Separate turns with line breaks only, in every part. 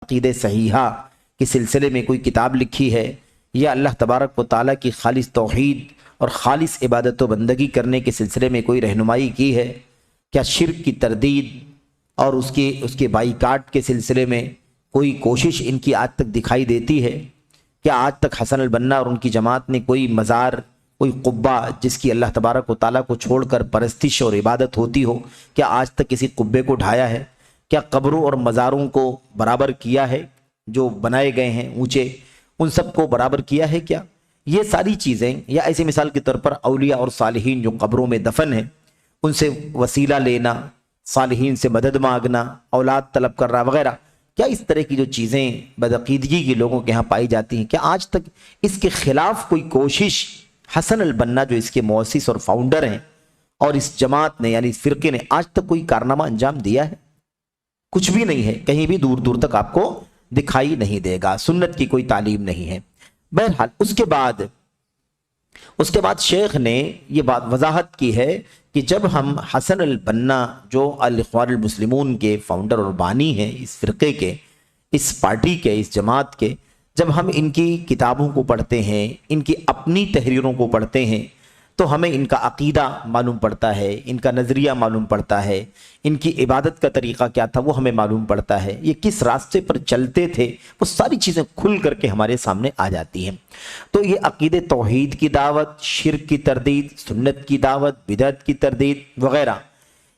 عقیدہ صحیحہ کے سلسلے میں کوئی کتاب لکھی ہے یا اللہ تبارک و تعالیٰ کی خالص توحید اور خالص عبادت و بندگی کرنے کے سلسلے میں کوئی رہنمائی کی ہے؟ کیا شرک کی تردید اور اس کے بائیکاٹ کے سلسلے میں کوئی کوشش ان کی آج تک دکھائی دیتی ہے؟ کیا آج تک حسن البنا اور ان کی جماعت نے کوئی مزار، کوئی قبہ جس کی اللہ تبارک و تعالیٰ کو چھوڑ کر پرستش اور عبادت ہوتی ہو، کیا آج تک کسی قبے کو ڈھایا ہے؟ کیا قبروں اور مزاروں کو برابر کیا ہے؟ جو بنائے گئے ہیں اونچے، ان سب کو برابر کیا ہے کیا؟ یہ ساری چیزیں، یا ایسی مثال کے طور پر اولیاء اور صالحین جو قبروں میں دفن ہیں ان سے وسیلہ لینا، صالحین سے مدد مانگنا، اولاد طلب کرنا وغیرہ، کیا اس طرح کی جو چیزیں بدعقیدگی کے لوگوں کے ہاں پائی جاتی ہیں، کیا آج تک اس کے خلاف کوئی کوشش حسن البنا جو اس کے مؤسس اور فاؤنڈر ہیں اور اس جماعت نے یعنی اس فرقے نے آج تک کوئی کارنامہ انجام دیا ہے؟ کچھ بھی نہیں ہے، کہیں بھی دور دور تک آپ کو دکھائی نہیں دے گا، سنت کی کوئی تعلیم نہیں ہے۔ بہرحال اس کے بعد شیخ نے یہ بات وضاحت کی ہے کہ جب ہم حسن البنا جو الاخوان المسلمون کے فاؤنڈر اور بانی ہیں، اس فرقے کے، اس پارٹی کے، اس جماعت کے، جب ہم ان کی کتابوں کو پڑھتے ہیں، ان کی اپنی تحریروں کو پڑھتے ہیں، تو ہمیں ان کا عقیدہ معلوم پڑتا ہے، ان کا نظریہ معلوم پڑتا ہے، ان کی عبادت کا طریقہ کیا تھا وہ ہمیں معلوم پڑتا ہے، یہ کس راستے پر چلتے تھے، وہ ساری چیزیں کھل کر کے ہمارے سامنے آ جاتی ہیں۔ تو یہ عقیدہ توحید کی دعوت، شرک کی تردید، سنت کی دعوت، بدعت کی تردید وغیرہ،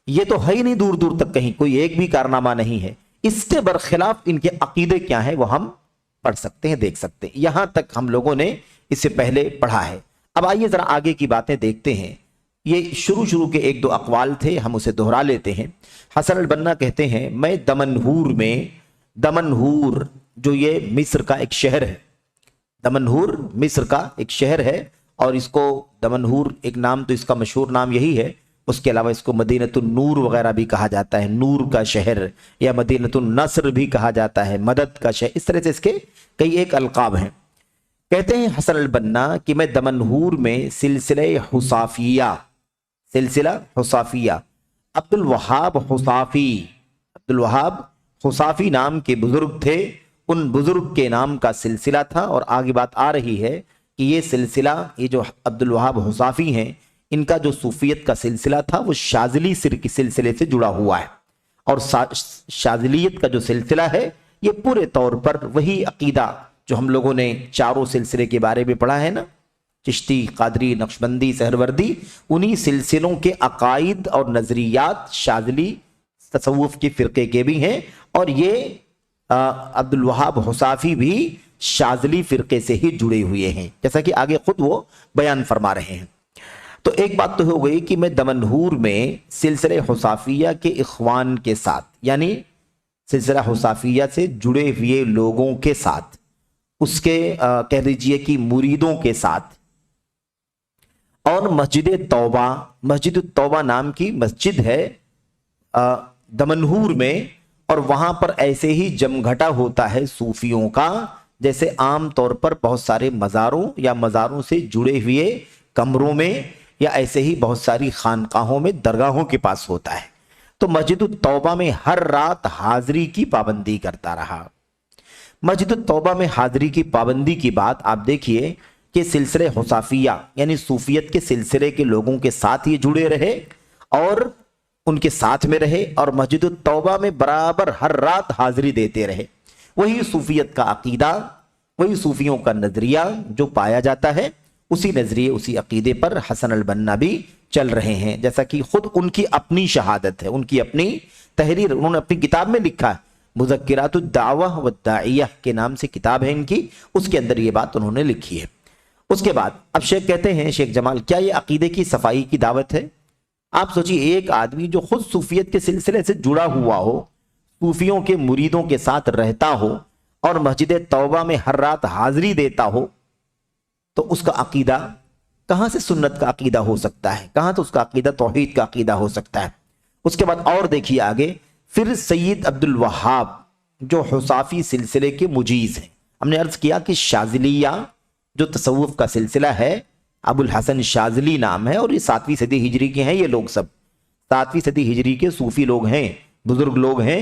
یہ تو ہے ہی نہیں دور دور تک، کہیں کوئی ایک بھی کارنامہ نہیں ہے۔ اس کے برخلاف ان کے عقیدے کیا ہیں وہ ہم پڑھ سکتے ہیں، دیکھ سکتے ہیں۔ یہاں تک ہم لوگوں نے اس سے پہلے پڑھا ہے۔ اب آئیے ذرا آگے کی باتیں دیکھتے ہیں۔ یہ شروع کے ایک دو اقوال تھے، ہم اسے دہرا لیتے ہیں۔ حسن البنا کہتے ہیں میں دمنہور جو یہ مصر کا ایک شہر ہے، دمنہور مصر کا ایک شہر ہے، اور اس کو دمنہور ایک نام تو اس کا مشہور نام یہی ہے، اس کے علاوہ اس کو مدینۃ النور وغیرہ بھی کہا جاتا ہے، نور کا شہر، یا مدینۃ النصر بھی کہا جاتا ہے، مدد کا شہر، اس طرح سے اس کے کئی ایک القاب ہیں۔ کہتے ہیں حسن البنا کہ میں دمنہور میں سلسلہ حصافیہ عبد الوہاب حصافی نام کے بزرگ تھے، ان بزرگ کے نام کا سلسلہ تھا، اور آگے بات آ رہی ہے کہ یہ سلسلہ، یہ جو عبد الوہاب حصافی ہیں، ان کا جو صوفیت کا سلسلہ تھا وہ شاذلی سلسلے سے جڑا ہوا ہے، اور شاذلیت کا جو سلسلہ ہے یہ پورے طور پر وہی عقیدہ جو ہم لوگوں نے چاروں سلسلے کے بارے میں پڑھا ہے نا، چشتی، قادری، نقشبندی، سہروردی، انہی سلسلوں کے عقائد اور نظریات شاذلی تصوف کے فرقے کے بھی ہیں، اور یہ عبد الوہاب حصافی بھی شاذلی فرقے سے ہی جڑے ہوئے ہیں، جیسا کہ آگے خود وہ بیان فرما رہے ہیں۔ تو ایک بات تو ہو گئی کہ میں دمنہور میں سلسلہ حصافیہ کے اخوان کے ساتھ، یعنی سلسلہ حصافیہ سے جڑے ہوئے لوگوں کے ساتھ، اس کے کہہ دیجئے کہ مریدوں کے ساتھ، اور مسجد التوبہ نام کی مسجد ہے دمنہور میں، اور وہاں پر ایسے ہی جمگھٹا ہوتا ہے صوفیوں کا، جیسے عام طور پر بہت سارے مزاروں یا مزاروں سے جڑے ہوئے کمروں میں، یا ایسے ہی بہت ساری خانقاہوں میں، درگاہوں کے پاس ہوتا ہے۔ تو مسجد التوبہ میں ہر رات حاضری کی پابندی کرتا رہا۔ مسجد التوبہ میں حاضری کی پابندی کی بات آپ دیکھیے کہ سلسلہ حصافیہ یعنی صوفیت کے سلسلے کے لوگوں کے ساتھ یہ جڑے رہے اور ان کے ساتھ میں رہے، اور مسجد التوبہ میں برابر ہر رات حاضری دیتے رہے۔ وہی صوفیت کا عقیدہ، وہی صوفیوں کا نظریہ جو پایا جاتا ہے، اسی نظریے، اسی عقیدے پر حسن البنا بھی چل رہے ہیں، جیسا کہ خود ان کی اپنی شہادت ہے، ان کی اپنی تحریر، انہوں نے اپنی کتاب میں لکھا ہے، مذکرات الدعوہ والداعیہ کے نام سے کتاب ہے ان کی، اس کے اندر یہ بات انہوں نے لکھی ہے۔ اس کے بعد اب شیخ کہتے ہیں، شیخ جمال، کیا یہ عقیدے کی صفائی کی دعوت ہے؟ آپ سوچیے، ایک آدمی جو خود صوفیت کے سلسلے سے جڑا ہوا ہو، صوفیوں کے مریدوں کے ساتھ رہتا ہو، اور مسجد توبہ میں ہر رات حاضری دیتا ہو، تو اس کا عقیدہ کہاں سے سنت کا عقیدہ ہو سکتا ہے؟ کہاں تو اس کا عقیدہ توحید کا عقیدہ ہو سکتا ہے؟ اس کے بعد اور دیکھیے آگے، پھر سید عبد الوہاب جو حصافی سلسلے کے مجیز ہیں، ہم نے عرض کیا کہ شاذلیہ جو تصوف کا سلسلہ ہے، ابو الحسن شاذلی نام ہے، اور یہ 7ویں صدی ہجری کے ہیں، یہ لوگ سب 7ویں صدی ہجری کے صوفی لوگ ہیں، بزرگ لوگ ہیں،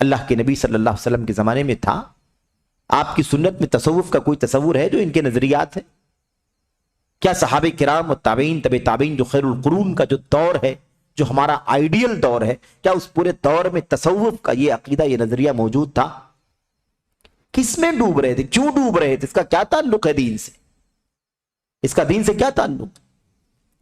اللہ کے نبی صلی اللہ علیہ وسلم کے زمانے میں تھا؟ آپ کی سنت میں تصوف کا کوئی تصور ہے جو ان کے نظریات ہیں؟ کیا صحابہ کرام و تابعین طب تابعین جو خیر القرون کا جو دور ہے، جو ہمارا آئیڈیل دور ہے، کیا اس پورے دور میں تصوف کا یہ عقیدہ، یہ نظریہ موجود تھا؟ کس میں ڈوب رہے تھے؟ کیوں ڈوب رہے تھے؟ اس کا کیا تعلق ہے دین سے؟ اس کا دین سے کیا تعلق؟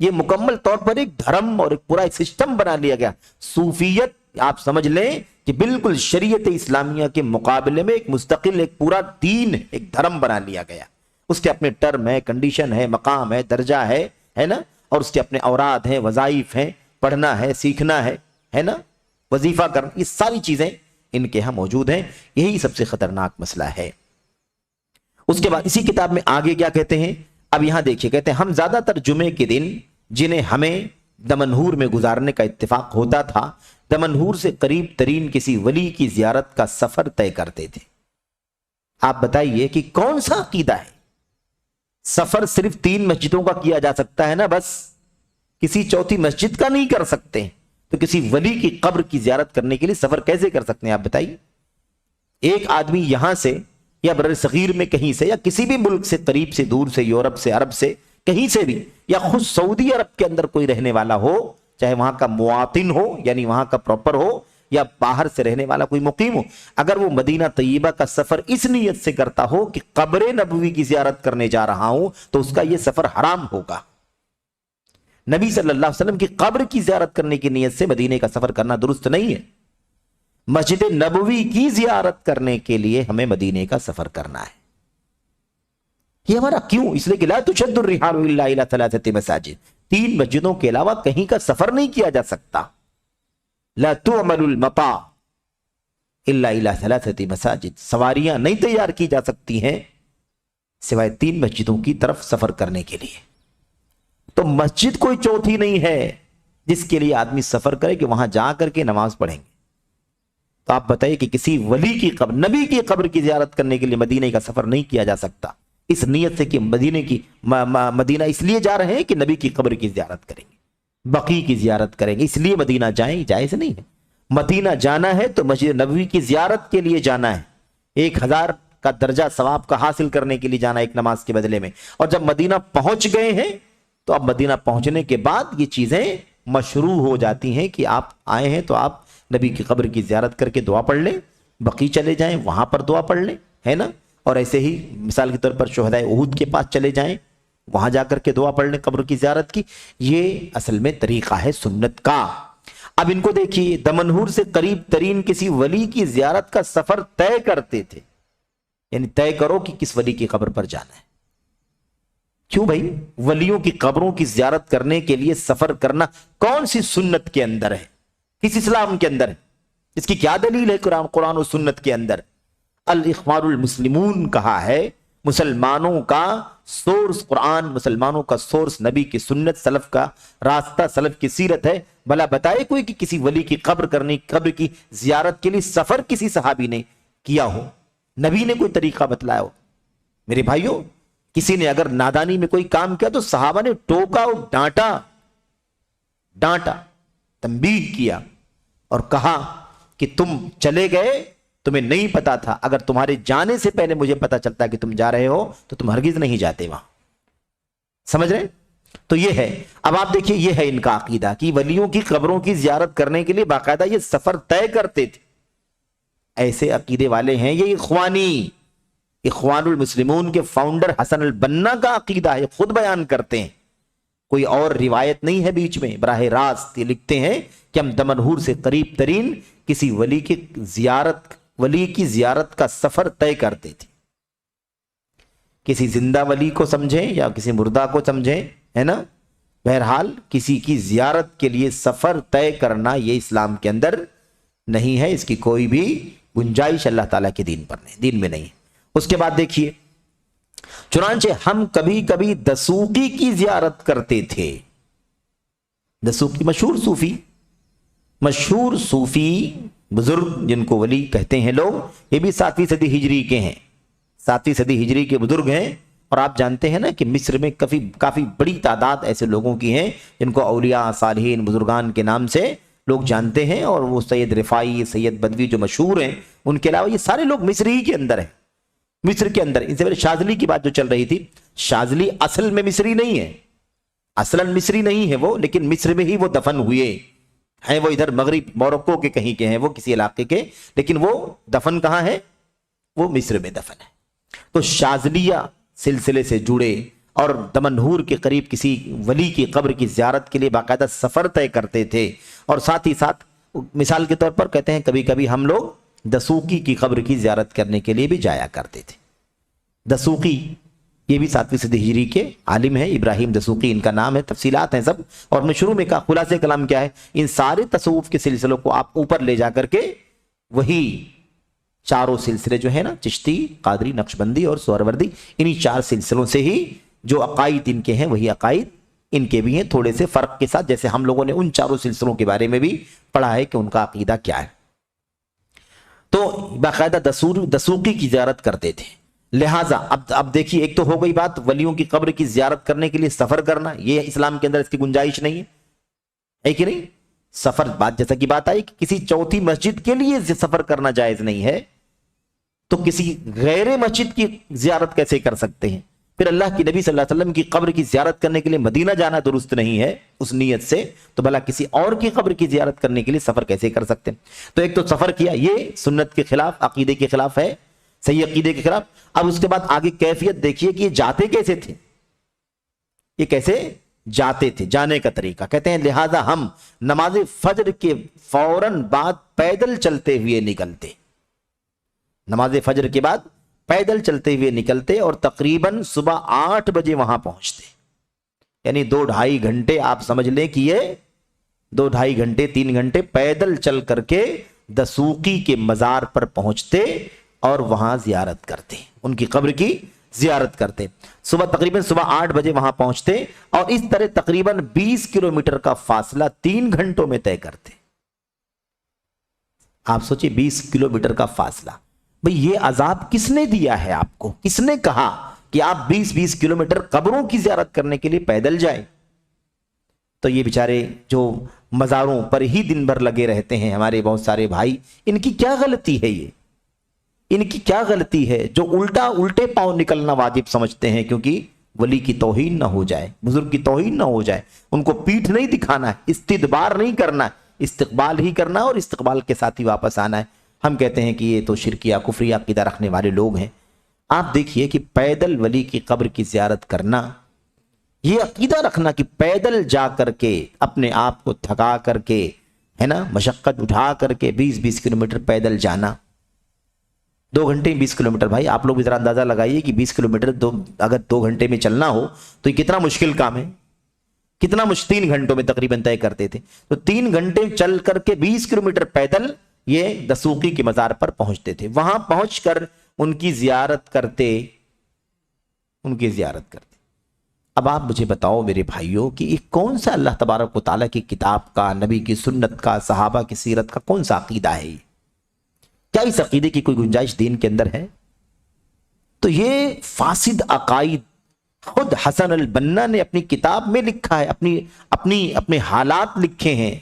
یہ مکمل طور پر ایک دھرم اور ایک پورا سسٹم بنا لیا گیا۔ صوفیت آپ سمجھ لیں کہ بالکل شریعت اسلامیہ کے مقابلے میں ایک مستقل ایک پورا دین، ایک دھرم بنا لیا گیا۔ اس کے اپنے ٹرم ہے، کنڈیشن ہے، مقام ہے، درجہ ہے نا، اور اس کے اپنے اوراد ہیں، وظائف ہیں، پڑھنا ہے، سیکھنا ہے نا، وظیفہ کرنا، یہ ساری چیزیں ان کے ہاں موجود ہیں۔ یہی سب سے خطرناک مسئلہ ہے۔ اس کے بعد اسی کتاب میں آگے کیا کہتے ہیں؟ اب یہاں دیکھیے، کہتے ہیں ہم زیادہ تر جمعے کے دن جنہیں ہمیں دمنہور میں گزارنے کا اتفاق ہوتا تھا، دمنہور سے قریب ترین کسی ولی کی زیارت کا سفر طے کرتے تھے۔ آپ بتائیے کہ کون سا عقیدہ ہے؟ سفر صرف 3 مسجدوں کا کیا جا سکتا ہے نا، بس کسی چوتھی مسجد کا نہیں کر سکتے، تو کسی ولی کی قبر کی زیارت کرنے کے لیے سفر کیسے کر سکتے ہیں آپ بتائیے؟ ایک آدمی یہاں سے یا بر صغیر میں کہیں سے یا کسی بھی ملک سے، قریب سے، دور سے، یورپ سے، عرب سے، کہیں سے بھی، یا خود سعودی عرب کے اندر کوئی رہنے والا ہو، چاہے وہاں کا مواطن ہو یعنی وہاں کا پراپر ہو، یا باہر سے رہنے والا کوئی مقیم ہو، اگر وہ مدینہ طیبہ کا سفر اس نیت سے کرتا ہو کہ قبر نبوی کی زیارت کرنے جا رہا ہوں، تو اس کا یہ سفر حرام ہوگا۔ نبی صلی اللہ علیہ وسلم کی قبر کی زیارت کرنے کی نیت سے مدینے کا سفر کرنا درست نہیں ہے۔ مسجد نبوی کی زیارت کرنے کے لیے ہمیں مدینے کا سفر کرنا ہے۔ یہ ہمارا کیوں؟ اس لیے کہ لا تشد الرحال الا الى 3 مساجد، 3 مسجدوں کے علاوہ کہیں کا سفر نہیں کیا جا سکتا۔ لا تعمل المطاع الا الى 3 مساجد، سواریاں نہیں تیار کی جا سکتی ہیں سوائے 3 مسجدوں کی طرف سفر کرنے کے لیے۔ تو مسجد کوئی چوتھی نہیں ہے جس کے لیے آدمی سفر کرے کہ وہاں جا کر کے نماز پڑھیں گے۔ تو آپ بتائیے کہ کسی ولی کی قبر، نبی کی قبر کی زیارت کرنے کے لیے مدینے کا سفر نہیں کیا جا سکتا، اس نیت سے کہ مدینہ اس لیے جا رہے ہیں کہ نبی کی قبر کی زیارت کریں گے، بقیع کی زیارت کریں گے، اس لیے مدینہ جائیں، جائز نہیں ہے۔ مدینہ جانا ہے تو مسجد نبوی کی زیارت کے لیے جانا ہے، 1000 کا درجہ ثواب کا حاصل کرنے کے لیے جانا ایک نماز کے بدلے میں۔ اور جب مدینہ پہنچ گئے ہیں تو اب مدینہ پہنچنے کے بعد یہ چیزیں مشروع ہو جاتی ہیں کہ آپ آئے ہیں تو آپ نبی کی قبر کی زیارت کر کے دعا پڑھ لیں، بقیع چلے جائیں وہاں پر دعا پڑھ لیں، ہے نا، اور ایسے ہی مثال کے طور پر شہداء احد کے پاس چلے جائیں، وہاں جا کر کے دعا پڑھ لیں قبر کی زیارت کی۔ یہ اصل میں طریقہ ہے سنت کا۔ اب ان کو دیکھیے، دمنہور سے قریب ترین کسی ولی کی زیارت کا سفر طے کرتے تھے، یعنی طے کرو کہ کس ولی کی قبر پر جانا ہے۔ کیوں بھائی؟ ولیوں کی قبروں کی زیارت کرنے کے لیے سفر کرنا کون سی سنت کے اندر ہے؟ کس اسلام کے اندر ہے؟ اس کی کیا دلیل ہے قرآن و سنت کے اندر؟ الاخوان المسلمون کہا ہے، مسلمانوں کا سورس قرآن، مسلمانوں کا سورس نبی کی سنت، سلف کا راستہ، سلف کی سیرت ہے۔ بھلا بتائے کوئی کہ کسی ولی کی قبر کی زیارت کے لیے سفر کسی صحابی نے کیا ہو، نبی نے کوئی طریقہ بتلایا ہو؟ میرے بھائیوں، کسی نے اگر نادانی میں کوئی کام کیا تو صحابہ نے ٹوکا اور ڈانٹا، تنبیہ کیا اور کہا کہ تم چلے گئے، تمہیں نہیں پتا تھا، اگر تمہارے جانے سے پہلے مجھے پتا چلتا کہ تم جا رہے ہو تو تم ہرگز نہیں جاتے وہاں۔ سمجھ رہے؟ تو یہ ہے۔ اب آپ دیکھیے، یہ ہے ان کا عقیدہ کہ ولیوں کی قبروں کی زیارت کرنے کے لیے باقاعدہ یہ سفر طے کرتے تھے۔ ایسے عقیدے والے ہیں یہ اخوان المسلمون کے فاؤنڈر حسن البنا کا عقیدہ ہے، خود بیان کرتے ہیں، کوئی اور روایت نہیں ہے بیچ میں، براہ راست یہ لکھتے ہیں کہ ہم دمنہور سے قریب ترین کسی ولی کی زیارت کا سفر طے کرتے تھے۔ کسی زندہ ولی کو سمجھیں یا کسی مردہ کو سمجھیں، ہے نا، بہرحال کسی کی زیارت کے لیے سفر طے کرنا یہ اسلام کے اندر نہیں ہے، اس کی کوئی بھی گنجائش اللہ تعالیٰ کے دین میں نہیں ہے۔ اس کے بعد دیکھیے، چنانچہ ہم کبھی کبھی دسوقی کی زیارت کرتے تھے۔ دسوقی مشہور صوفی بزرگ جن کو ولی کہتے ہیں لوگ، یہ بھی 7ویں صدی ہجری کے ہیں، 7ویں صدی ہجری کے بزرگ ہیں۔ اور آپ جانتے ہیں نا کہ مصر میں کافی بڑی تعداد ایسے لوگوں کی ہیں جن کو اولیاء صالحین بزرگان کے نام سے لوگ جانتے ہیں، اور وہ سید رفاعی، سید بدوی جو مشہور ہیں، ان کے علاوہ یہ سارے لوگ مصر ہی کے اندر ہیں، مصر کے اندر۔ ان سے پہلے شاذلی کی بات جو چل رہی تھی، شاذلی اصل میں مصری نہیں ہے، اصلاً مصری نہیں ہے وہ، لیکن مصر میں ہی وہ دفن ہوئے ہیں، وہ ادھر مغرب موروکو کے کہیں کے ہیں، وہ کسی علاقے کے، لیکن وہ دفن کہاں ہے؟ وہ مصر میں دفن ہے۔ تو شاذلیہ سلسلے سے جڑے اور دمنہور کے قریب کسی ولی کی قبر کی زیارت کے لیے باقاعدہ سفر طے کرتے تھے، اور ساتھ ہی ساتھ مثال کے طور پر کہتے ہیں کبھی کبھی ہم لوگ دسوقی کی قبر کی زیارت کرنے کے لیے بھی جایا کرتے تھے۔ دسوقی یہ بھی 7ویں صدی ہجری کے عالم ہیں، ابراہیم دسوقی ان کا نام ہے، تفصیلات ہیں سب، اور میں شروع میں کہا خلاصہ کلام کیا ہے، ان سارے تصوف کے سلسلوں کو آپ اوپر لے جا کر کے وہی چاروں سلسلے جو ہیں نا، چشتی، قادری، نقشبندی اور سہروردی، انہی 4 سلسلوں سے ہی جو عقائد ان کے ہیں وہی عقائد ان کے بھی ہیں، تھوڑے سے فرق کے ساتھ، جیسے ہم لوگوں نے ان 4 سلسلوں کے بارے میں بھی پڑھا ہے کہ ان کا عقیدہ کیا ہے۔ تو باقاعدہ دسوقی کی زیارت کرتے تھے۔ لہٰذا اب دیکھیے، ایک تو ہو گئی بات ولیوں کی قبر کی زیارت کرنے کے لیے سفر کرنا، یہ اسلام کے اندر اس کی گنجائش نہیں ہے کہ نہیں؟ سفر بات جیسا کی بات آئی کہ کسی چوتھی مسجد کے لیے سفر کرنا جائز نہیں ہے، تو کسی غیر مسجد کی زیارت کیسے کر سکتے ہیں؟ پھر اللہ کی نبی صلی اللہ علیہ وسلم کی قبر کی زیارت کرنے کے لیے مدینہ جانا درست نہیں ہے اس نیت سے، تو بھلا کسی اور کی قبر کی زیارت کرنے کے لیے سفر کیسے کر سکتے ہیں؟ تو ایک تو سفر کیا، یہ سنت کے خلاف، عقیدے کے خلاف ہے، صحیح عقیدے کے خلاف۔ اب اس کے بعد آگے کیفیت دیکھیے کہ یہ جاتے کیسے تھے، یہ کیسے جاتے تھے، جانے کا طریقہ۔ کہتے ہیں لہذا ہم نماز فجر کے فوراً بعد پیدل چلتے ہوئے نکلتے، نماز فجر کے بعد پیدل چلتے ہوئے نکلتے، اور تقریباً صبح 8 بجے وہاں پہنچتے، یعنی 2-2.5 گھنٹے آپ سمجھ لیں کہ یہ 2-2.5 گھنٹے 3 گھنٹے پیدل چل کر کے دسوقی کے مزار پر پہنچتے اور وہاں زیارت کرتے، ان کی قبر کی زیارت کرتے۔ تقریباً صبح 8 بجے وہاں پہنچتے، اور اس طرح تقریباً 20 کلومیٹر کا فاصلہ 3 گھنٹوں میں طے کرتے۔ آپ سوچیں 20 کلومیٹر کا فاصلہ، بھئی یہ عذاب کس نے دیا ہے آپ کو؟ کس نے کہا کہ آپ 20 کلومیٹر قبروں کی زیارت کرنے کے لیے پیدل جائیں؟ تو یہ بیچارے جو مزاروں پر ہی دن بھر لگے رہتے ہیں ہمارے بہت سارے بھائی، ان کی کیا غلطی ہے؟ یہ ان کی کیا غلطی ہے جو الٹے پاؤں نکلنا واجب سمجھتے ہیں، کیونکہ ولی کی توہین نہ ہو جائے، بزرگ کی توہین نہ ہو جائے، ان کو پیٹھ نہیں دکھانا ہے، استدبار نہیں کرنا ہے، استقبال ہی کرنا ہے، اور استقبال کے ساتھ ہی واپس آنا ہے۔ ہم کہتے ہیں کہ یہ تو شرکیہ کفریہ عقیدہ رکھنے والے لوگ ہیں۔ آپ دیکھیے کہ پیدل ولی کی قبر کی زیارت کرنا، یہ عقیدہ رکھنا کہ پیدل جا کر کے اپنے آپ کو تھکا کر کے، ہے نا، مشقت اٹھا کر کے 20 کلومیٹر پیدل جانا، 2 گھنٹے 20 کلومیٹر، بھائی آپ لوگ ذرا اندازہ لگائیے کہ 20 کلومیٹر اگر 2 گھنٹے میں چلنا ہو تو یہ کتنا مشکل کام ہے، کتنا 3 گھنٹوں میں تقریباً طے کرتے تھے۔ تو 3 گھنٹے چل کر کے 20 کلومیٹر پیدل یہ دسوقی کے مزار پر پہنچتے تھے، وہاں پہنچ کر ان کی زیارت کرتے۔ اب آپ مجھے بتاؤ میرے بھائیوں کہ یہ کون سا اللہ تبارک و تعالیٰ کی کتاب کا، نبی کی سنت کا، صحابہ کی سیرت کا کون سا عقیدہ ہے؟ یہ کیا اس عقیدے کی کوئی گنجائش دین کے اندر ہے؟ تو یہ فاسد عقائد خود حسن البنا نے اپنی کتاب میں لکھا ہے، اپنے حالات لکھے ہیں،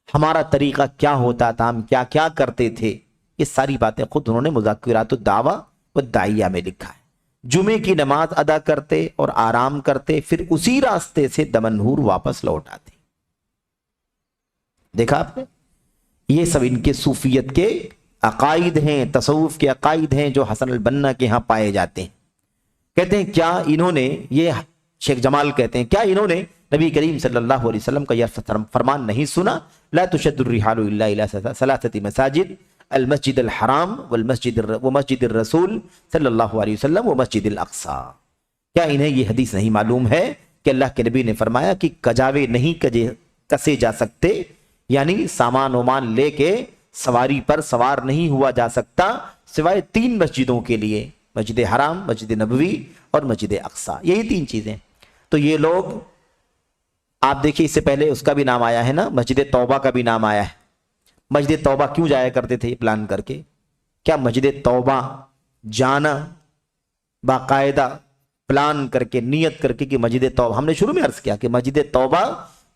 ہمارا طریقہ کیا ہوتا تھا، ہم کیا کیا کرتے تھے، یہ ساری باتیں خود انہوں نے مذکرات الدعوہ والداعیہ میں لکھا ہے۔ جمعے کی نماز ادا کرتے اور آرام کرتے، پھر اسی راستے سے دمنہور واپس لوٹ آتے۔ دیکھا آپ نے، یہ سب ان کے صوفیت کے عقائد ہیں، تصوف کے عقائد ہیں جو حسن البنا کے ہاں پائے جاتے ہیں۔ کہتے ہیں کیا انہوں نے، یہ شیخ جمال کہتے ہیں، کیا انہوں نے نبی کریم صلی اللہ علیہ وسلم کا یہ فرمان نہیں سنا؟ لا تشد الرحال الا الى 3 مساجد، المسجد الحرام ومسجد الرسول صلی اللہ علیہ وسلم ومسجد الاقصی۔ کیا انہیں یہ حدیث نہیں معلوم ہے کہ اللہ کے نبی نے فرمایا کہ کجاوے نہیں کسے جا سکتے، یعنی سامان ومان لے کے سواری پر سوار نہیں ہوا جا سکتا سوائے 3 مسجدوں کے لیے، مسجد حرام، مسجد نبوی اور مسجد اقصی، یہی 3 چیزیں۔ تو یہ لوگ، آپ دیکھیے اس سے پہلے اس کا بھی نام آیا ہے نا، مسجد توبہ کا بھی نام آیا ہے۔ مسجد توبہ کیوں جایا کرتے تھے پلان کر کے؟ کیا مسجد توبہ جانا باقاعدہ پلان کر کے، نیت کر کے کہ مسجد توبہ، ہم نے شروع میں عرض کیا کہ مسجد توبہ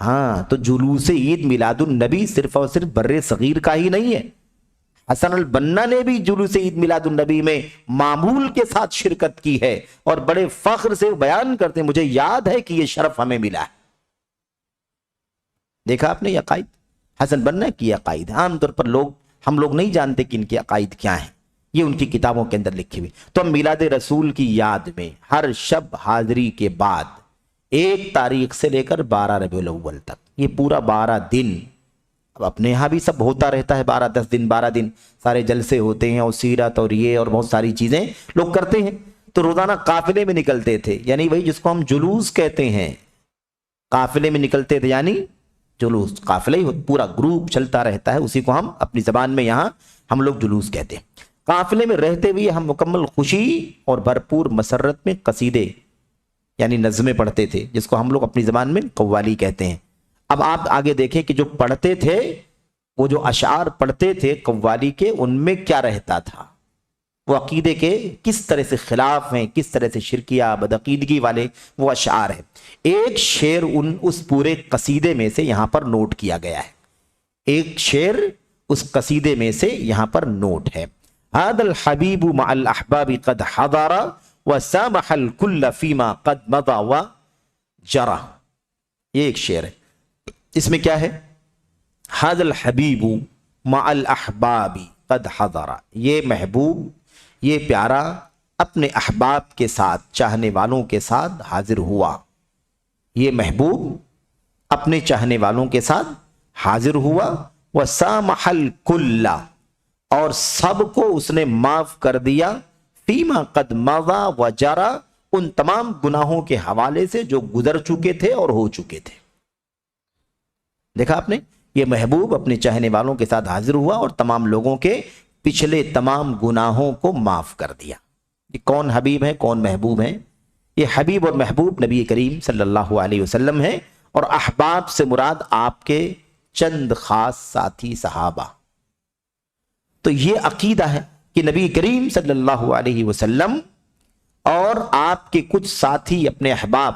ہاں تو جلوس عید میلاد النبی صرف اور صرف بر صغیر کا ہی نہیں ہے، حسن البنا نے بھی جلوس عید میلاد النبی میں معمول کے ساتھ شرکت کی ہے، اور بڑے فخر سے بیان کرتے ہیں مجھے یاد ہے کہ یہ شرف ہمیں ملا ہے۔ دیکھا آپ نے یہ عقائد حسن بنا کی عقائد، عام طور پر ہم لوگ نہیں جانتے کہ ان کے عقائد کیا ہیں، یہ ان کی کتابوں کے اندر لکھی ہوئی۔ تو ہم میلاد رسول کی یاد میں ہر شب حاضری کے بعد 1 تاریخ سے لے کر 12 ربیع الاول تک یہ پورا 12 دن، اب اپنے یہاں بھی سب ہوتا رہتا ہے، 10 دن 12 دن سارے جلسے ہوتے ہیں، اور سیرت اور یہ اور بہت ساری چیزیں لوگ کرتے ہیں۔ تو روزانہ قافلے میں نکلتے تھے، یعنی وہی جس کو ہم جلوس کہتے ہیں، قافلے میں نکلتے تھے، یعنی جلوس، قافلہ ہی پورا گروپ چلتا رہتا ہے، اسی کو ہم اپنی زبان میں یہاں ہم لوگ جلوس کہتے ہیں۔ قافلے میں رہتے ہوئے ہم مکمل خوشی اور بھرپور مسرت میں قصیدے یعنی نظمیں پڑھتے تھے، جس کو ہم لوگ اپنی زبان میں قوالی کہتے ہیں۔ اب آپ آگے دیکھیں کہ جو پڑھتے تھے، وہ جو اشعار پڑھتے تھے قوالی کے، ان میں کیا رہتا تھا، وہ عقیدے کے کس طرح سے خلاف ہیں، کس طرح سے شرکیہ بدعقیدگی والے وہ اشعار ہیں۔ ایک شعر اس پورے قصیدے میں سے یہاں پر نوٹ کیا گیا ہے، ایک شعر اس قصیدے میں سے یہاں پر نوٹ ہے۔ هذا الحبیب مع الاحباب قد حضر وسامح الكل فيما قد مضى وجرى، یہ ایک شعر ہے، اس میں کیا ہے؟ هذا الحبیب مع الاحباب قد حضر، یہ محبوب، یہ پیارا اپنے احباب کے ساتھ، چاہنے والوں کے ساتھ حاضر ہوا، یہ محبوب اپنے چاہنے والوں کے ساتھ حاضر ہوا، وسامح الکل، اور سب کو اس نے معاف کر دیا، فیما قد مضى وجرى، ان تمام گناہوں کے حوالے سے جو گزر چکے تھے اور ہو چکے تھے۔ دیکھا آپ نے، یہ محبوب اپنے چاہنے والوں کے ساتھ حاضر ہوا اور تمام لوگوں کے پچھلے تمام گناہوں کو معاف کر دیا۔ یہ کون حبیب ہے، کون محبوب ہے؟ یہ حبیب اور محبوب نبی کریم صلی اللہ علیہ وسلم ہے، اور احباب سے مراد آپ کے چند خاص ساتھی صحابہ۔ تو یہ عقیدہ ہے کہ نبی کریم صلی اللہ علیہ وسلم اور آپ کے کچھ ساتھی اپنے احباب،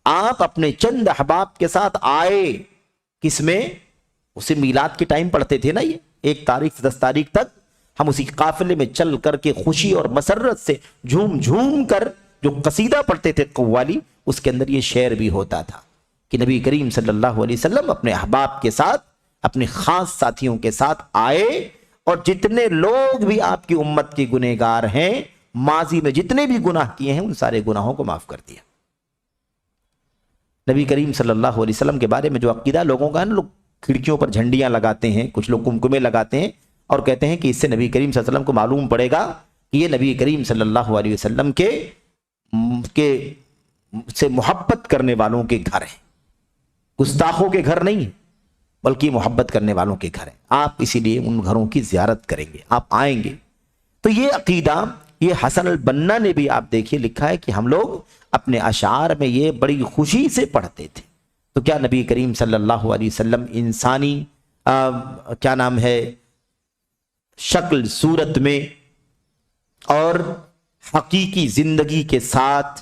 آپ اپنے چند احباب کے ساتھ آئے، کس میں؟ اسے میلاد کے ٹائم پڑھتے تھے نا، یہ 1 تاریخ سے 10 تاریخ تک ہم اسی قافلے میں چل کر کے خوشی اور مسرت سے جھوم جھوم کر جو قصیدہ پڑھتے تھے قوالی، اس کے اندر یہ شعر بھی ہوتا تھا کہ نبی کریم صلی اللہ علیہ وسلم اپنے احباب کے ساتھ، اپنے خاص ساتھیوں کے ساتھ آئے، اور جتنے لوگ بھی آپ کی امت کے گنہگار ہیں، ماضی میں جتنے بھی گناہ کیے ہیں، ان سارے گناہوں کو معاف کر دیا۔ نبی کریم صلی اللہ علیہ وسلم کے بارے میں جو عقیدہ لوگوں کا ہے نا، لوگ کھڑکیوں پر جھنڈیاں لگاتے ہیں، کچھ لوگ کمکمے لگاتے ہیں، اور کہتے ہیں کہ اس سے نبی کریم صلی اللہ علیہ وسلم کو معلوم پڑے گا کہ یہ نبی کریم صلی اللہ علیہ وسلم کے سے محبت کرنے والوں کے گھر ہیں، گستاخوں کے گھر نہیں ہیں، بلکہ محبت کرنے والوں کے گھر ہیں۔ آپ اسی لیے ان گھروں کی زیارت کریں گے، آپ آئیں گے۔ تو یہ عقیدہ، یہ حسن البنا نے بھی آپ دیکھیے لکھا ہے کہ ہم لوگ اپنے اشعار میں یہ بڑی خوشی سے پڑھتے تھے۔ تو کیا نبی کریم صلی اللہ علیہ وسلم انسانی کیا نام ہے شکل صورت میں اور حقیقی زندگی کے ساتھ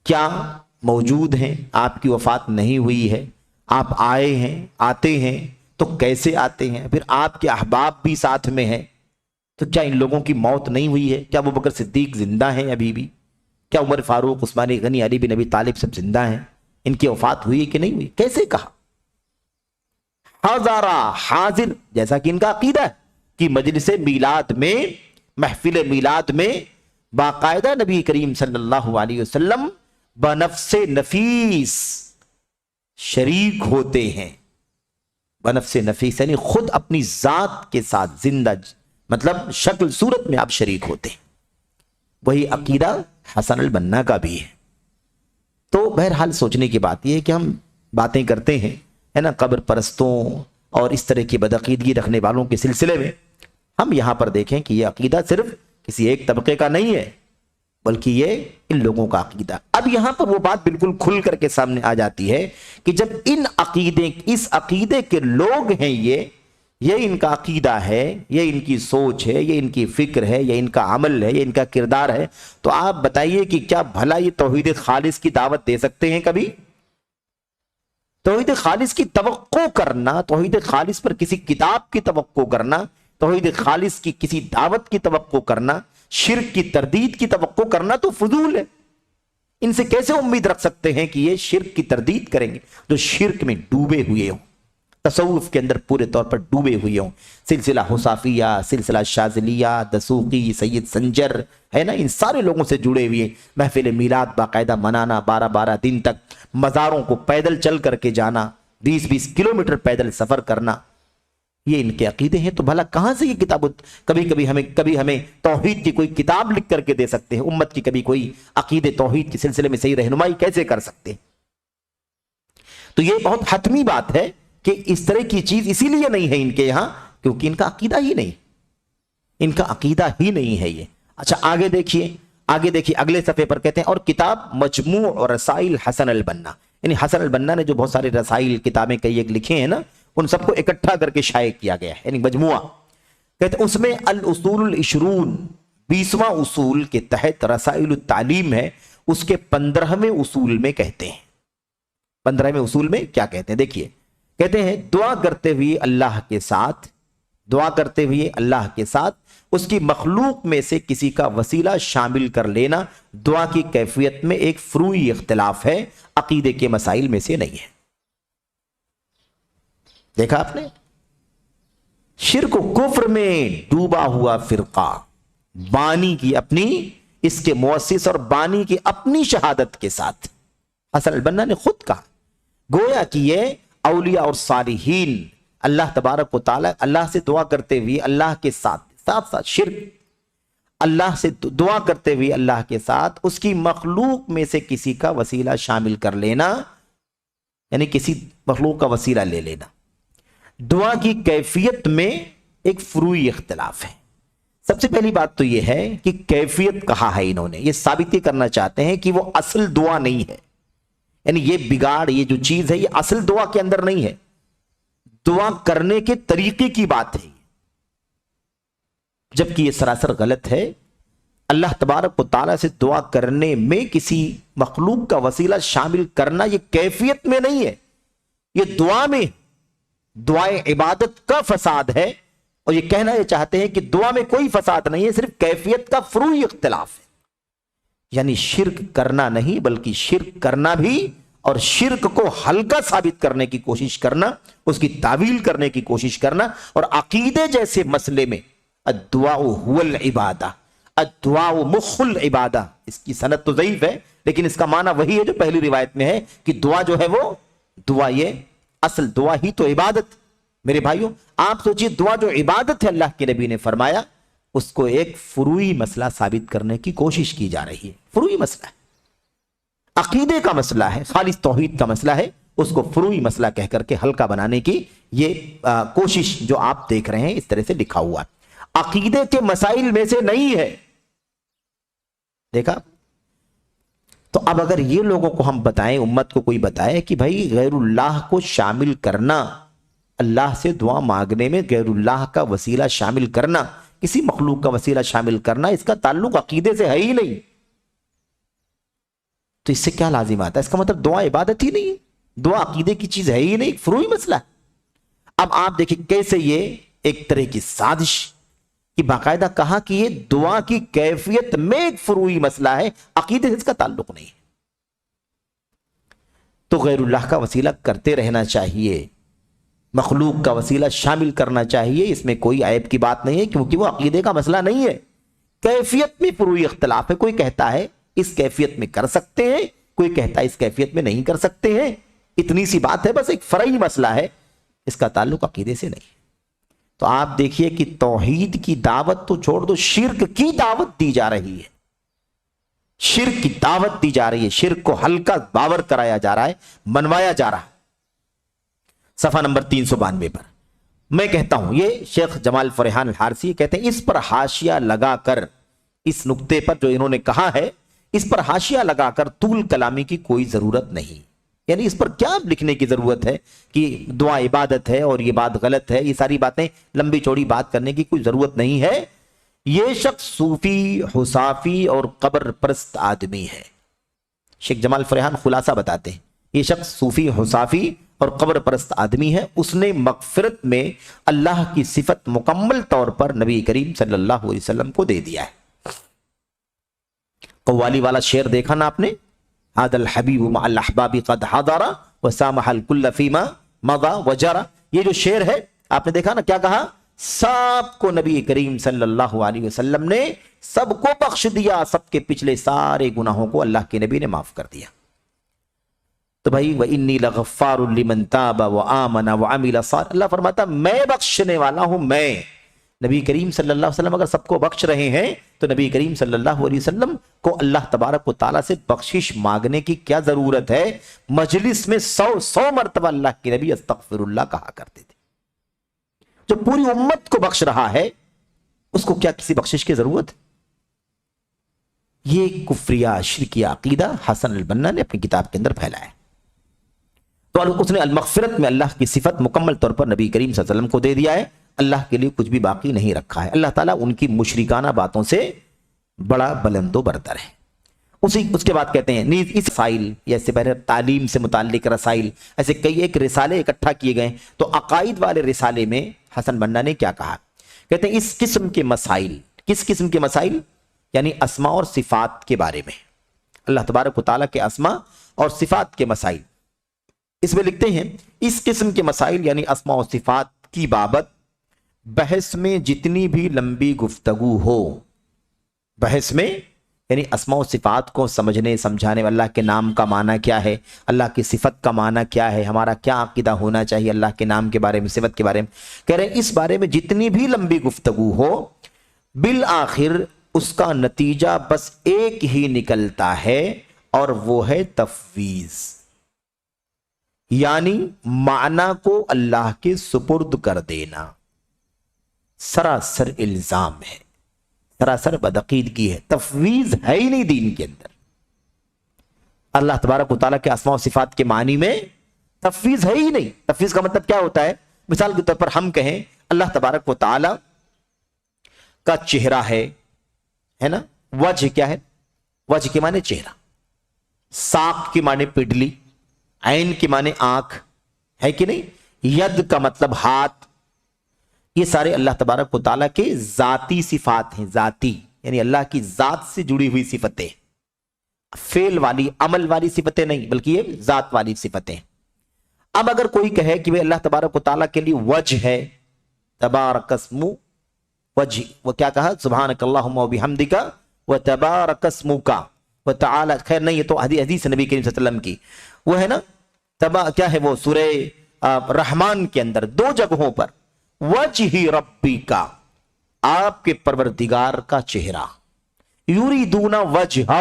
کیا موجود ہیں؟ آپ کی وفات نہیں ہوئی ہے، آپ آئے ہیں، آتے ہیں، تو کیسے آتے ہیں؟ پھر آپ کے احباب بھی ساتھ میں ہیں، تو کیا ان لوگوں کی موت نہیں ہوئی ہے؟ کیا ابوبکر صدیق زندہ ہیں ابھی بھی؟ کیا عمر فاروق، عثمان غنی، علی بن ابی طالب سب زندہ ہیں؟ ان کی وفات ہوئی کہ نہیں ہوئی؟ کیسے کہا؟ حضرہ، حاضر، جیسا کہ ان کا عقیدہ ہے کہ مجلس میلاد میں، محفل میلاد میں باقاعدہ نبی کریم صلی اللہ علیہ وسلم بنفس نفیس شریک ہوتے ہیں۔ بنفس نفیس یعنی خود اپنی ذات کے ساتھ زندہ، مطلب شکل صورت میں آپ شریک ہوتے ہیں۔ وہی عقیدہ حسن البنا کا بھی ہے۔ تو بہرحال سوچنے کی بات یہ ہے کہ ہم باتیں کرتے ہیں ہے نا قبر پرستوں اور اس طرح کی بدعقیدگی رکھنے والوں کے سلسلے میں، ہم یہاں پر دیکھیں کہ یہ عقیدہ صرف کسی ایک طبقے کا نہیں ہے، بلکہ یہ ان لوگوں کا عقیدہ۔ اب یہاں پر وہ بات بالکل کھل کر کے سامنے آ جاتی ہے کہ جب اس عقیدے کے لوگ ہیں، یہ ان کا عقیدہ ہے، یہ ان کی سوچ ہے، یہ ان کی فکر ہے، یہ ان کا عمل ہے، یہ ان کا کردار ہے، تو آپ بتائیے کہ کیا بھلا یہ توحید خالص کی دعوت دے سکتے ہیں کبھی؟ توحید خالص کی توقع کرنا، توحید خالص پر کسی کتاب کی توقع کرنا، توحید خالص کی کسی دعوت کی توقع کرنا، شرک کی تردید کی توقع کرنا تو فضول ہے۔ ان سے کیسے امید رکھ سکتے ہیں کہ یہ شرک کی تردید کریں گے جو شرک میں ڈوبے ہوئے ہوں، تصوف کے اندر پورے طور پر ڈوبے ہوئے ہوں؟ سلسلہ حصافیہ، سلسلہ شاذلیہ، دسوقی، سید سنجر ہے نا، ان سارے لوگوں سے جڑے ہوئے، محفل میلاد باقاعدہ منانا، 12 دن تک مزاروں کو پیدل چل کر کے جانا، 20 کلومیٹر پیدل سفر کرنا، یہ ان کے عقیدے ہیں۔ تو بھلا کہاں سے یہ کتاب؟ کبھی ہمیں توحید کی کوئی کتاب لکھ کر کے دے سکتے ہیں؟ امت کی کبھی کوئی عقیدے توحید کے سلسلے میں صحیح رہنمائی کیسے کر سکتے ہیں؟ تو یہ بہت حتمی بات ہے کہ اس طرح کی چیز اسی لیے نہیں ہے ان کے یہاں کیونکہ ان کا عقیدہ ہی نہیں، ان کا عقیدہ ہی نہیں ہے یہ۔ اچھا آگے دیکھیے اگلے صفحے پر کہتے ہیں اور کتاب مجموع اور رسائل حسن البنا، یعنی حسن البنا نے جو بہت سارے رسائل کتابیں کئی ایک لکھے ہیں نا، ان سب کو اکٹھا کر کے شائع کیا گیا ہے، یعنی مجموعہ۔ کہتے ہیں اس میں الاصول العشرون 20واں اصول کے تحت رسائل التعلیم ہے، اس کے 15ویں اصول میں کہتے ہیں، 15ویں اصول میں کیا کہتے ہیں دیکھیے، کہتے ہیں دعا کرتے ہوئے اللہ کے ساتھ اس کی مخلوق میں سے کسی کا وسیلہ شامل کر لینا دعا کی کیفیت میں ایک فروعی اختلاف ہے، عقیدے کے مسائل میں سے نہیں ہے۔ دیکھا آپ نے، شرک و کفر میں ڈوبا ہوا فرقہ بانی کی اپنی، اس کے مؤسس اور بانی کی اپنی شہادت کے ساتھ، حسن البنا نے خود کہا، گویا کہ یہ اولیاء اور صالحین اللہ تبارک و تعالی اللہ سے دعا کرتے ہوئے اللہ کے ساتھ شرک، اللہ سے دعا کرتے ہوئے اللہ کے ساتھ اس کی مخلوق میں سے کسی کا وسیلہ شامل کر لینا، یعنی کسی مخلوق کا وسیلہ لے لینا، دعا کی کیفیت میں ایک فروعی اختلاف ہے۔ سب سے پہلی بات تو یہ ہے کہ کیفیت کہا ہے انہوں نے، یہ ثابت ہی کرنا چاہتے ہیں کہ وہ اصل دعا نہیں ہے، یعنی یہ بگاڑ، یہ جو چیز ہے یہ اصل دعا کے اندر نہیں ہے، دعا کرنے کے طریقے کی بات ہے، جبکہ یہ سراسر غلط ہے۔ اللہ تبارک و تعالیٰ سے دعا کرنے میں کسی مخلوق کا وسیلہ شامل کرنا یہ کیفیت میں نہیں ہے، یہ دعا میں، دعائے عبادت کا فساد ہے، اور یہ کہنا یہ چاہتے ہیں کہ دعا میں کوئی فساد نہیں ہے، صرف کیفیت کا فروعی اختلاف ہے، یعنی شرک کرنا نہیں بلکہ شرک کرنا بھی، اور شرک کو ہلکا ثابت کرنے کی کوشش کرنا، اس کی تعویل کرنے کی کوشش کرنا، اور عقیدے جیسے مسئلے میں الدعاء هو العبادہ، الدعاء مخ العبادہ، اس کی سند تو ضعیف ہے لیکن اس کا معنی وہی ہے جو پہلی روایت میں ہے کہ دعا جو ہے وہ دعا، یہ اصل دعا ہی تو عبادت۔ میرے بھائیوں آپ سوچئے، دعا جو عبادت ہے اللہ کے نبی نے فرمایا، اس کو ایک فروعی مسئلہ ثابت کرنے کی کوشش کی جا رہی ہے، فروعی مسئلہ ہے، عقیدے کا مسئلہ ہے، خالص توحید کا مسئلہ ہے، اس کو فروعی مسئلہ کہہ کر کے ہلکا بنانے کی یہ کوشش جو آپ دیکھ رہے ہیں اس طرح سے لکھا ہوا ہے، عقیدے کے مسائل میں سے نہیں ہے۔ دیکھا؟ تو اب اگر یہ لوگوں کو ہم بتائیں، امت کو کوئی بتائے کہ بھائی غیر اللہ کو شامل کرنا، اللہ سے دعا مانگنے میں غیر اللہ کا وسیلہ شامل کرنا، کسی مخلوق کا وسیلہ شامل کرنا، اس کا تعلق عقیدے سے ہے ہی نہیں، تو اس سے کیا لازم آتا ہے؟ اس کا مطلب دعا عبادت ہی نہیں ہے، دعا عقیدے کی چیز ہے ہی نہیں، ایک فروعی مسئلہ ہے۔ اب آپ دیکھیں کیسے یہ ایک طرح کی سازش کہ باقاعدہ کہا کہ یہ دعا کی کیفیت میں ایک فروعی مسئلہ ہے، عقیدے سے اس کا تعلق نہیں ہے، تو غیر اللہ کا وسیلہ کرتے رہنا چاہیے، مخلوق کا وسیلہ شامل کرنا چاہیے، اس میں کوئی عیب کی بات نہیں ہے کیونکہ وہ عقیدے کا مسئلہ نہیں ہے، کیفیت میں فروعی اختلاف ہے، کوئی کہتا ہے اس کیفیت میں کر سکتے ہیں، کوئی کہتا ہے اس کیفیت میں نہیں کر سکتے ہیں، اتنی سی بات ہے، بس ایک فرعی مسئلہ ہے، اس کا تعلق عقیدے سے نہیں۔ تو آپ دیکھیے کہ توحید کی دعوت تو چھوڑ دو، شرک کی دعوت دی جا رہی ہے، شرک کی دعوت دی جا رہی ہے، شرک کو ہلکا باور کرایا جا رہا ہے، منوایا جا رہا ہے۔ صفحہ نمبر 392 پر میں کہتا ہوں، یہ شیخ جمال فریحان الحارثی کہتے ہیں، اس پر حاشیہ لگا کر، اس نقطے پر جو انہوں نے کہا ہے اس پر حاشیہ لگا کر طول کلامی کی کوئی ضرورت نہیں، یعنی اس پر کیا لکھنے کی ضرورت ہے کہ دعا عبادت ہے اور یہ بات غلط ہے، یہ ساری باتیں لمبی چوڑی بات کرنے کی کوئی ضرورت نہیں ہے۔ یہ شخص صوفی، حصافی اور قبر پرست آدمی ہے۔ شیخ جمال فریحان خلاصہ بتاتے ہیں، یہ شخص صوفی، حصافی اور قبر پرست آدمی ہے، اس نے مغفرت میں اللہ کی صفت مکمل طور پر نبی کریم صلی اللہ علیہ وسلم کو دے دیا ہے۔ قوالی والا شعر دیکھا نا آپ نے، هذا الحبیب مع الاحباب قد حضر وسامح الكل فيما مضى وجرى، یہ جو شعر ہے آپ نے دیکھا نا، کیا کہا؟ سب کو نبی کریم صلی اللہ علیہ وسلم نے سب کو بخش دیا، سب کے پچھلے سارے گناہوں کو اللہ کے نبی نے معاف کر دیا۔ تو بھائی وَإِنِّي لَغَفَّارٌ لِمَن تَابَ وَآمَنَ وَعَمِلَ صَالِحًا، اللہ فرماتا میں بخشنے والا ہوں، میں نبی کریم صلی اللہ علیہ وسلم اگر سب کو بخش رہے ہیں تو نبی کریم صلی اللہ علیہ وسلم کو اللہ تبارک و تعالیٰ سے بخشش مانگنے کی کیا ضرورت ہے؟ مجلس میں 100 مرتبہ اللہ کے نبی استغفر اللہ کہا کرتے تھے۔ جو پوری امت کو بخش رہا ہے اس کو کیا کسی بخشش کی ضرورت؟ یہ کفریہ شرکیہ عقیدہ حسن البنا نے اپنی کتاب کے اندر پھیلایا ہے۔ تو اس نے المغفرت میں اللہ کی صفت مکمل طور پر نبی کریم صلی اللہ علیہ وسلم کو دے دیا ہے، اللہ کے لیے کچھ بھی باقی نہیں رکھا ہے۔ اللہ تعالیٰ ان کی مشرکانہ باتوں سے بڑا بلند و برتر ہے۔ اس کے بعد کہتے ہیں نیز اس رسائل، یا اس سے پہلے تعلیم سے متعلق رسائل، ایسے کئی ایک رسالے اکٹھا کیے گئے، تو عقائد والے رسالے میں حسن بنا نے کیا کہا؟ کہتے ہیں اس قسم کے مسائل، کس قسم کے مسائل؟ یعنی اسماء اور صفات کے بارے میں، اللہ تبارک و تعالیٰ کے اسماء اور صفات کے مسائل، اس میں لکھتے ہیں اس قسم کے مسائل یعنی اسماء و صفات کی بابت بحث میں جتنی بھی لمبی گفتگو ہو، بحث میں یعنی اسماء و صفات کو سمجھنے سمجھانے، اللہ کے نام کا معنی کیا ہے، اللہ کی صفت کا معنی کیا ہے، ہمارا کیا عقیدہ ہونا چاہیے اللہ کے نام کے بارے میں، صفت کے بارے میں، کہہ رہے ہیں اس بارے میں جتنی بھی لمبی گفتگو ہو، بالآخر اس کا نتیجہ بس ایک ہی نکلتا ہے، اور وہ ہے تفویض، یعنی معنی کو اللہ کے سپرد کر دینا۔ سراسر الزام ہے، سراسر بدعقیدگی ہے، تفویض ہے ہی نہیں دین کے اندر۔ اللہ تبارک و تعالیٰ کے اسماء و صفات کے معنی میں تفویض ہے ہی نہیں۔ تفویض کا مطلب کیا ہوتا ہے؟ مثال کے طور پر ہم کہیں اللہ تبارک و تعالیٰ کا چہرہ ہے نا، وجہ کیا ہے؟ وجہ کے معنی چہرہ، ساق کے معنی پڈلی، عین کے معنی آنکھ، ہے کہ نہیں؟ ید کا مطلب ہاتھ، یہ سارے اللہ تبارک و تعالیٰ کے ذاتی صفات ہیں، ذاتی یعنی اللہ کی ذات سے جڑی ہوئی صفتیں، فعل والی عمل والی صفتیں نہیں، بلکہ یہ ذات والی صفتیں۔ اب اگر کوئی کہے کہ اللہ تبارک و تعالیٰ کے لیے وجہ ہے، تبارک اسمہ وجہ، وہ کیا کہا؟ سبحانک اللہم و بحمدک و تبارک اسمک و تعالی، خیر نہیں، یہ تو حدیث نبی کریم صلی اللہ علیہ وسلم کی، وہ ہے نا کیا ہے، وہ سورہ رحمان کے اندر 2 جگہوں پر وجہ ربی کا، آپ کے پروردگار کا چہرہ، یریدون وجہہ،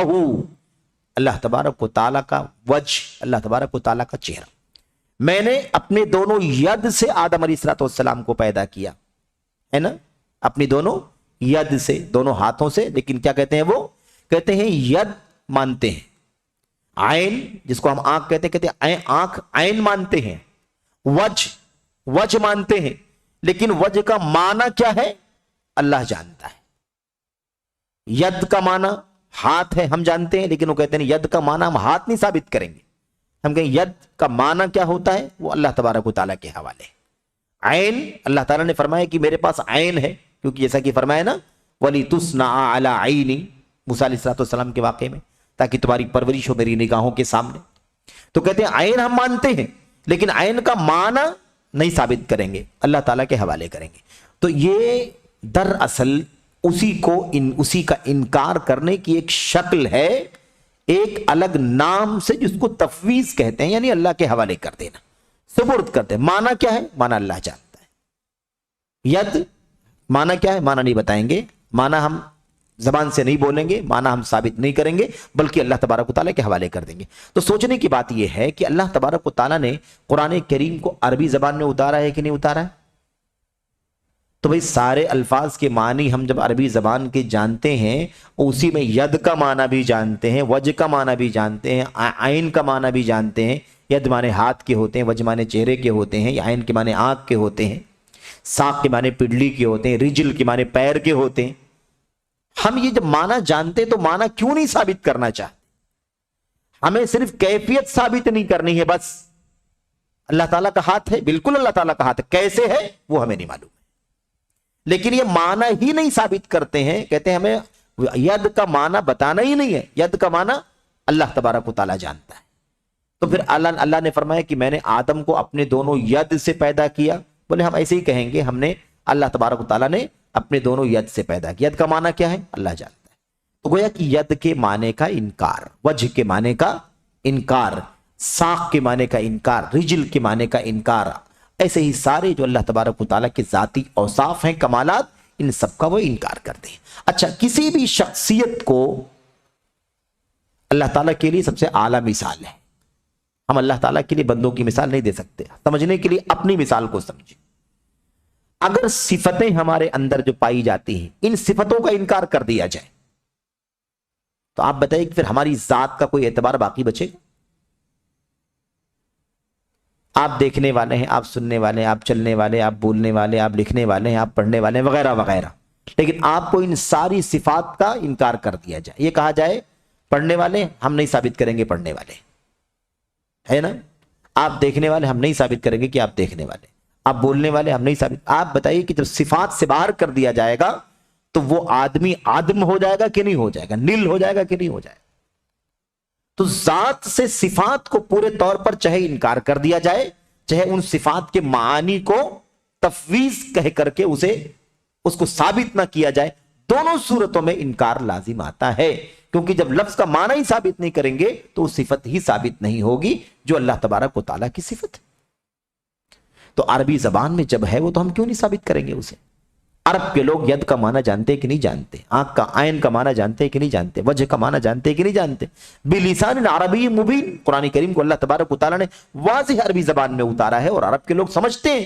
اللہ تبارک و تعالیٰ کا وجہ، اللہ تبارک و تعالیٰ کا چہرہ۔ میں نے اپنے دونوں ید سے آدم علیہ السلام کو پیدا کیا، ہے نا، اپنی دونوں ید سے، دونوں ہاتھوں سے، لیکن کیا کہتے ہیں؟ وہ کہتے ہیں ید مانتے ہیں، عین جس کو ہم آنکھ کہتے ہیں آنکھ، عین مانتے ہیں، وجہ مانتے ہیں، لیکن وجہ کا معنی کیا ہے اللہ جانتا ہے۔ ید کا معنی ہاتھ ہے ہم جانتے ہیں، لیکن وہ کہتے ہیں ید کا معنی ہم ہاتھ نہیں ثابت کریں گے، ہم کہیں ید کا معنی کیا ہوتا ہے وہ اللہ تبارک و تعالیٰ کے حوالے۔ عین، اللہ تعالیٰ نے فرمایا کہ میرے پاس عین ہے، کیونکہ جیسا کہ فرمایا نا وَلِتُصْنَعَ عَلَىٰ عَيْنِي، موسیٰ علیہ السلام کے واقعے میں، تاکہ تمہاری پرورش ہو میری نگاہوں کے سامنے۔ تو کہتے ہیں عین ہم مانتے ہیں، لیکن عین کا معنی نہیں ثابت کریں گے، اللہ تعالیٰ کے حوالے کریں گے۔ تو یہ دراصل اسی کا انکار کرنے کی ایک شکل ہے، ایک الگ نام سے، جس کو تفویض کہتے ہیں، یعنی اللہ کے حوالے کر دینا، سپرد کرتے ہیں۔ معنی کیا ہے؟ معنی اللہ جانتا ہے۔ ید معنی کیا ہے؟ معنی نہیں بتائیں گے، معنی ہم زبان سے نہیں بولیں گے، معنی ہم ثابت نہیں کریں گے، بلکہ اللہ تبارک و تعالیٰ کے حوالے کر دیں گے۔ تو سوچنے کی بات یہ ہے کہ اللہ تبارک و تعالیٰ نے قرآن کریم کو عربی زبان میں اتارا ہے کہ نہیں اتارا ہے؟ تو بھئی سارے الفاظ کے معنی ہم جب عربی زبان کے جانتے ہیں، اسی میں ید کا معنی بھی جانتے ہیں، وجہ کا معنی بھی جانتے ہیں، عین کا معنی بھی جانتے ہیں۔ ید معنی ہاتھ کے ہوتے ہیں، وجہ معنی چہرے کے ہوتے ہیں، عین کے معنی آنکھ کے ہوتے ہیں، ساق کے معنی پڈلی کے ہوتے ہیں، رجل کے معنی پیر کے ہوتے ہیں۔ ہم یہ جب معنی جانتے تو معنی کیوں نہیں ثابت کرنا چاہتے؟ ہمیں صرف کیفیت ثابت نہیں کرنی ہے بس، اللہ تعالیٰ کا ہاتھ ہے، بالکل اللہ تعالیٰ کا ہاتھ ہے، کیسے ہے وہ ہمیں نہیں معلوم، لیکن یہ معنی ہی نہیں ثابت کرتے ہیں، کہتے ہیں ہمیں ید کا معنی بتانا ہی نہیں ہے، ید کا معنی اللہ تبارک و تعالیٰ جانتا ہے۔ تو پھر اللہ نے فرمایا کہ میں نے آدم کو اپنے دونوں ید سے پیدا کیا، بولے ہم ایسے ہی کہیں گے، ہم نے اللہ تبارک و تعالیٰ نے اپنے دونوں ید سے پیدا کیا۔ ید کا معنی کیا ہے؟ اللہ جانتا ہے۔ تو گویا کہ ید کے معنی کا انکار، وجہ کے معنی کا انکار، ساق کے معنی کا انکار، رجل کے معنی کا انکار، ایسے ہی سارے جو اللہ تبارک و تعالیٰ کے ذاتی اوصاف ہیں، کمالات، ان سب کا وہ انکار کرتے ہیں۔ اچھا، کسی بھی شخصیت کو اللہ تعالیٰ کے لیے سب سے اعلیٰ مثال ہے، ہم اللہ تعالیٰ کے لیے بندوں کی مثال نہیں دے سکتے، سمجھنے کے لیے اپنی مثال کو سمجھیں۔ اگر صفتیں ہمارے اندر جو پائی جاتی ہیں، ان صفتوں کا انکار کر دیا جائے تو آپ بتائیے کہ پھر ہماری ذات کا کوئی اعتبار باقی بچے گا؟ آپ دیکھنے والے ہیں، آپ سننے والے ہیں، آپ چلنے والے، آپ بولنے والے، آپ لکھنے والے ہیں، آپ پڑھنے والے ہیں، وغیرہ وغیرہ، لیکن آپ کو ان ساری صفات کا انکار کر دیا جائے، یہ کہا جائے پڑھنے والے ہم نہیں ثابت کریں گے پڑھنے والے، ہے نا؟ آپ دیکھنے والے ہم نہیں ثابت کریں گے کہ آپ دیکھنے والے، آپ بولنے والے ہم نہیں ثابت۔ آپ بتائیے کہ جب صفات سے باہر کر دیا جائے گا تو وہ آدمی آدم ہو جائے گا کہ نہیں ہو جائے گا، نل ہو جائے گا کہ نہیں ہو جائے گا؟ تو ذات سے صفات کو پورے طور پر چاہے انکار کر دیا جائے، چاہے ان صفات کے معانی کو تفویض کہہ کر کے اس کو ثابت نہ کیا جائے، دونوں صورتوں میں انکار لازم آتا ہے، کیونکہ جب لفظ کا معنی ہی ثابت نہیں کریں گے تو وہ صفت ہی ثابت نہیں ہوگی جو اللہ تبارک و تعالیٰ کی صفت ہے۔ تو عربی زبان میں جب ہے وہ تو ہم کیوں نہیں ثابت کریں گے اسے؟ عرب کے لوگ ید کا معنی جانتے کہ نہیں جانتے، آنکھ کا عین کا معنی جانتے کہ نہیں جانتے، وجہ کا معنی جانتے کہ نہیں جانتے؟ بلسان عربی مبین، قرآن کریم کو اللہ تبارک و تعالیٰ نے واضح عربی زبان میں اتارا ہے اور عرب کے لوگ سمجھتے ہیں،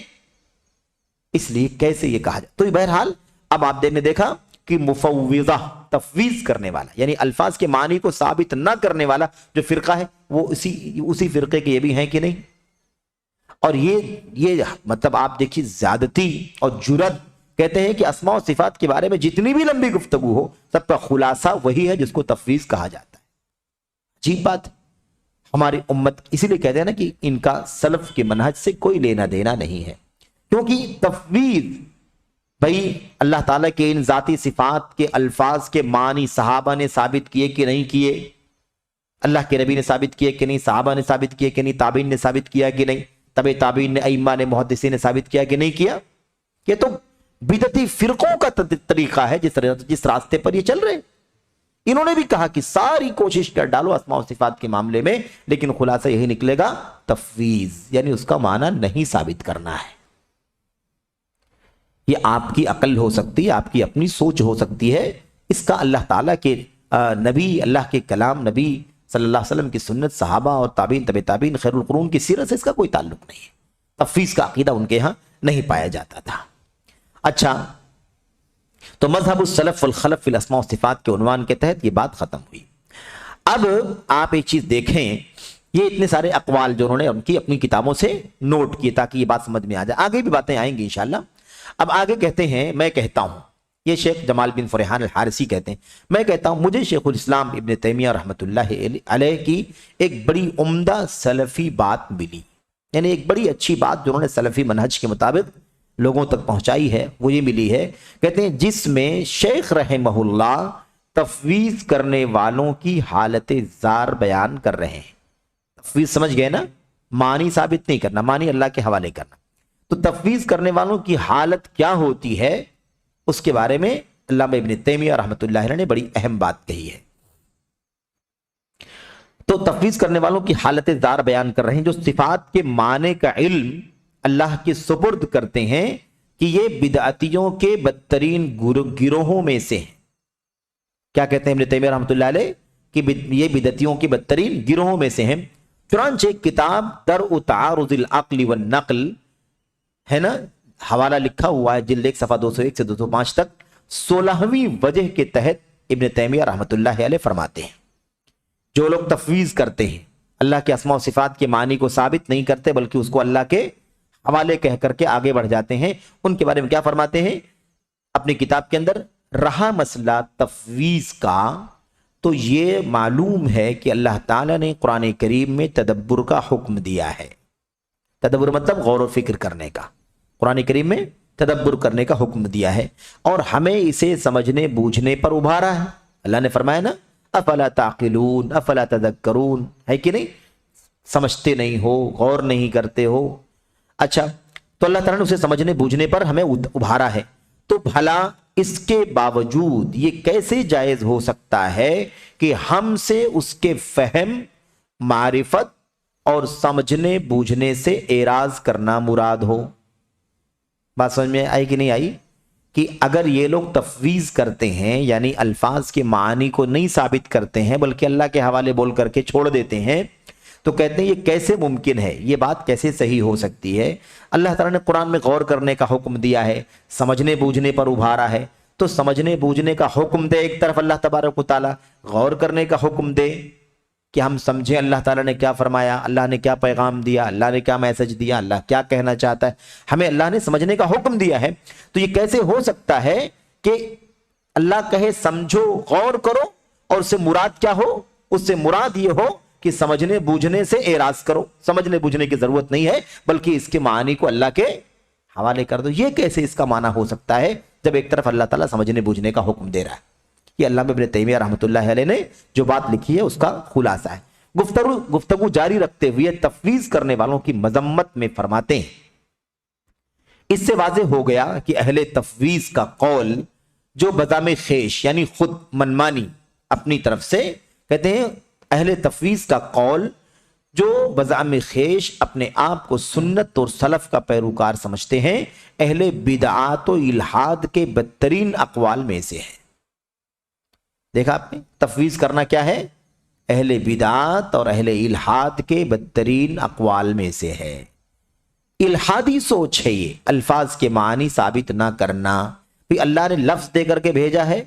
اس لیے کیسے یہ کہا جائے؟ تو بہرحال اب آپ نے دیکھا کہ مفوضہ، تفویض کرنے والا، یعنی الفاظ کے معنی کو ثابت نہ کرنے والا جو فرقہ ہے وہ اسی فرقے کے یہ بھی ہیں کہ نہیں؟ اور یہ مطلب آپ دیکھیے زیادتی اور جرت، کہتے ہیں کہ اسماء و صفات کے بارے میں جتنی بھی لمبی گفتگو ہو سب کا خلاصہ وہی ہے جس کو تفویض کہا جاتا ہے۔ عجیب بات، ہماری امت اسی لیے کہتے ہیں نا کہ ان کا سلف کے منہج سے کوئی لینا دینا نہیں ہے، کیونکہ تفویض بھئی اللہ تعالیٰ کے ان ذاتی صفات کے الفاظ کے معنی صحابہ نے ثابت کیے کہ نہیں کیے، اللہ کے نبی نے ثابت کیے کہ نہیں، صحابہ نے ثابت کیے کہ نہیں، تابعین نے ثابت کیا کہ نہیں، تبع تابعین نے، ائمہ نے، محدثین نے ثابت کیا کہ نہیں کیا؟ یہ تو بدعتی فرقوں کا طریقہ ہے جس راستے پر یہ چل رہے ہیں۔ انہوں نے بھی کہا کہ ساری کوشش کر ڈالو اسماء و صفات کے معاملے میں، لیکن خلاصہ یہی نکلے گا تفویض، یعنی اس کا معنی نہیں ثابت کرنا ہے۔ یہ آپ کی عقل ہو سکتی ہے، آپ کی اپنی سوچ ہو سکتی ہے، اس کا اللہ تعالیٰ کے نبی، اللہ کے کلام، نبی صلی اللہ علیہ وسلم کی سنت، صحابہ اور تابعین، تبع تابعین، خیر القرون کی سیرت سے اس کا کوئی تعلق نہیں ہے۔ تفویض کا عقیدہ ان کے ہاں نہیں پایا جاتا تھا۔ اچھا، تو مذہب السلف والخلف فی الاسماء و صفات کے عنوان کے تحت یہ بات ختم ہوئی۔ اب آپ ایک چیز دیکھیں، یہ اتنے سارے اقوال جو انہوں نے ان کی اپنی کتابوں سے نوٹ کیے تاکہ یہ بات سمجھ میں آ جائے، آگے بھی باتیں آئیں گی انشاءاللہ۔ اب آگے کہتے ہیں، میں کہتا ہوں، یہ شیخ جمال بن فرحان الحارثی کہتے ہیں، میں کہتا ہوں مجھے شیخ الاسلام ابن تیمیہ رحمۃ اللہ علیہ کی ایک بڑی عمدہ سلفی بات ملی، یعنی ایک بڑی اچھی بات جو انہوں نے سلفی منہج کے مطابق لوگوں تک پہنچائی ہے، وہ یہ ملی ہے، کہتے ہیں جس میں شیخ رحمہ اللہ تفویض کرنے والوں کی حالت زار بیان کر رہے ہیں۔ تفویض سمجھ گئے نا، معنی ثابت نہیں کرنا، معنی اللہ کے حوالے کرنا۔ تو تفویض کرنے والوں کی حالت کیا ہوتی ہے اس کے بارے میں علامہ ابن تیمیہ رحمۃ اللہ علیہ نے بڑی اہم بات کہی ہے۔ تو تفویض کرنے والوں کی حالت زار بیان کر رہے ہیں جو صفات کے معنی کا علم اللہ کے سپرد کرتے ہیں کہ یہ بدعتیوں کے بدترین گروہوں میں سے ہیں۔ کیا کہتے ہیں ابن تیمیہ رحمۃ اللہ علیہ کہ یہ بدعتیوں کے بدترین گروہوں میں سے ہیں۔ چنانچہ کتاب درء تعارض العقل والنقل ہے نا، حوالہ لکھا ہوا ہے، جلد 1 صفحہ 201 سے 205 تک، 16ویں وجہ کے تحت ابن تیمیہ رحمۃ اللہ علیہ فرماتے ہیں جو لوگ تفویض کرتے ہیں، اللہ کے اسماء و صفات کے معنی کو ثابت نہیں کرتے بلکہ اس کو اللہ کے حوالے کہہ کر کے آگے بڑھ جاتے ہیں، ان کے بارے میں کیا فرماتے ہیں اپنی کتاب کے اندر؟ رہا مسئلہ تفویض کا تو یہ معلوم ہے کہ اللہ تعالیٰ نے قرآن کریم میں تدبر کا حکم دیا ہے، تدبر مطلب غور و فکر کرنے کا. قرآن کریم میں تدبر کرنے کا حکم دیا ہے اور ہمیں اسے سمجھنے بوجھنے پر ابھارا ہے. اللہ نے فرمایا نا افلا تعقلون افلا تذکرون، ہے کہ نہیں؟ سمجھتے نہیں ہو، غور نہیں کرتے ہو. اچھا، تو اللہ تعالیٰ نے اسے سمجھنے بوجھنے پر ہمیں ابھارا ہے. تو بھلا اس کے باوجود یہ کیسے جائز ہو سکتا ہے کہ ہم سے اس کے فہم، معرفت اور سمجھنے بوجھنے سے اعراض کرنا مراد ہو؟ بات سمجھ میں آئی کہ نہیں آئی؟ کہ اگر یہ لوگ تفویض کرتے ہیں، یعنی الفاظ کے معانی کو نہیں ثابت کرتے ہیں بلکہ اللہ کے حوالے بول کر کے چھوڑ دیتے ہیں، تو کہتے ہیں یہ کیسے ممکن ہے، یہ بات کیسے صحیح ہو سکتی ہے؟ اللہ تعالیٰ نے قرآن میں غور کرنے کا حکم دیا ہے، سمجھنے بوجھنے پر ابھارا ہے. تو سمجھنے بوجھنے کا حکم دے ایک طرف اللہ تبارک و تعالیٰ، غور کرنے کا حکم دے کہ ہم سمجھیں اللہ تعالیٰ نے کیا فرمایا، اللہ نے کیا پیغام دیا، اللہ نے کیا میسج دیا، اللہ کیا کہنا چاہتا ہے، ہمیں اللہ نے سمجھنے کا حکم دیا ہے. تو یہ کیسے ہو سکتا ہے کہ اللہ کہے سمجھو، غور کرو، اور اس سے مراد کیا ہو؟ اس سے مراد یہ ہو کہ سمجھنے بوجھنے سے اعراض کرو، سمجھنے بوجھنے کی ضرورت نہیں ہے بلکہ اس کے معنی کو اللہ کے حوالے کر دو. یہ کیسے اس کا معنی ہو سکتا ہے جب ایک طرف اللہ تعالیٰ سمجھنے بوجھنے کا حکم دے رہا ہے؟ یہ علامہ ابن تیمیہ رحمۃ اللہ علیہ نے جو بات لکھی ہے اس کا خلاصہ ہے. گفتگو جاری رکھتے ہوئے تفویض کرنے والوں کی مذمت میں فرماتے ہیں اس سے واضح ہو گیا کہ اہل تفویض کا قول جو بذام خیش یعنی خود منمانی اپنی طرف سے، کہتے ہیں اہل تفویض کا قول جو بذام خیش اپنے آپ کو سنت اور سلف کا پیروکار سمجھتے ہیں، اہل بدعات و الحاد کے بدترین اقوال میں سے ہے. دیکھا آپ نے، تفویض کرنا کیا ہے؟ اہل بدعات اور اہل الحاد کے بدترین اقوال میں سے ہے. الحادی سوچ ہے یہ، الفاظ کے معنی ثابت نہ کرنا. بھی اللہ نے لفظ دے کر کے بھیجا ہے،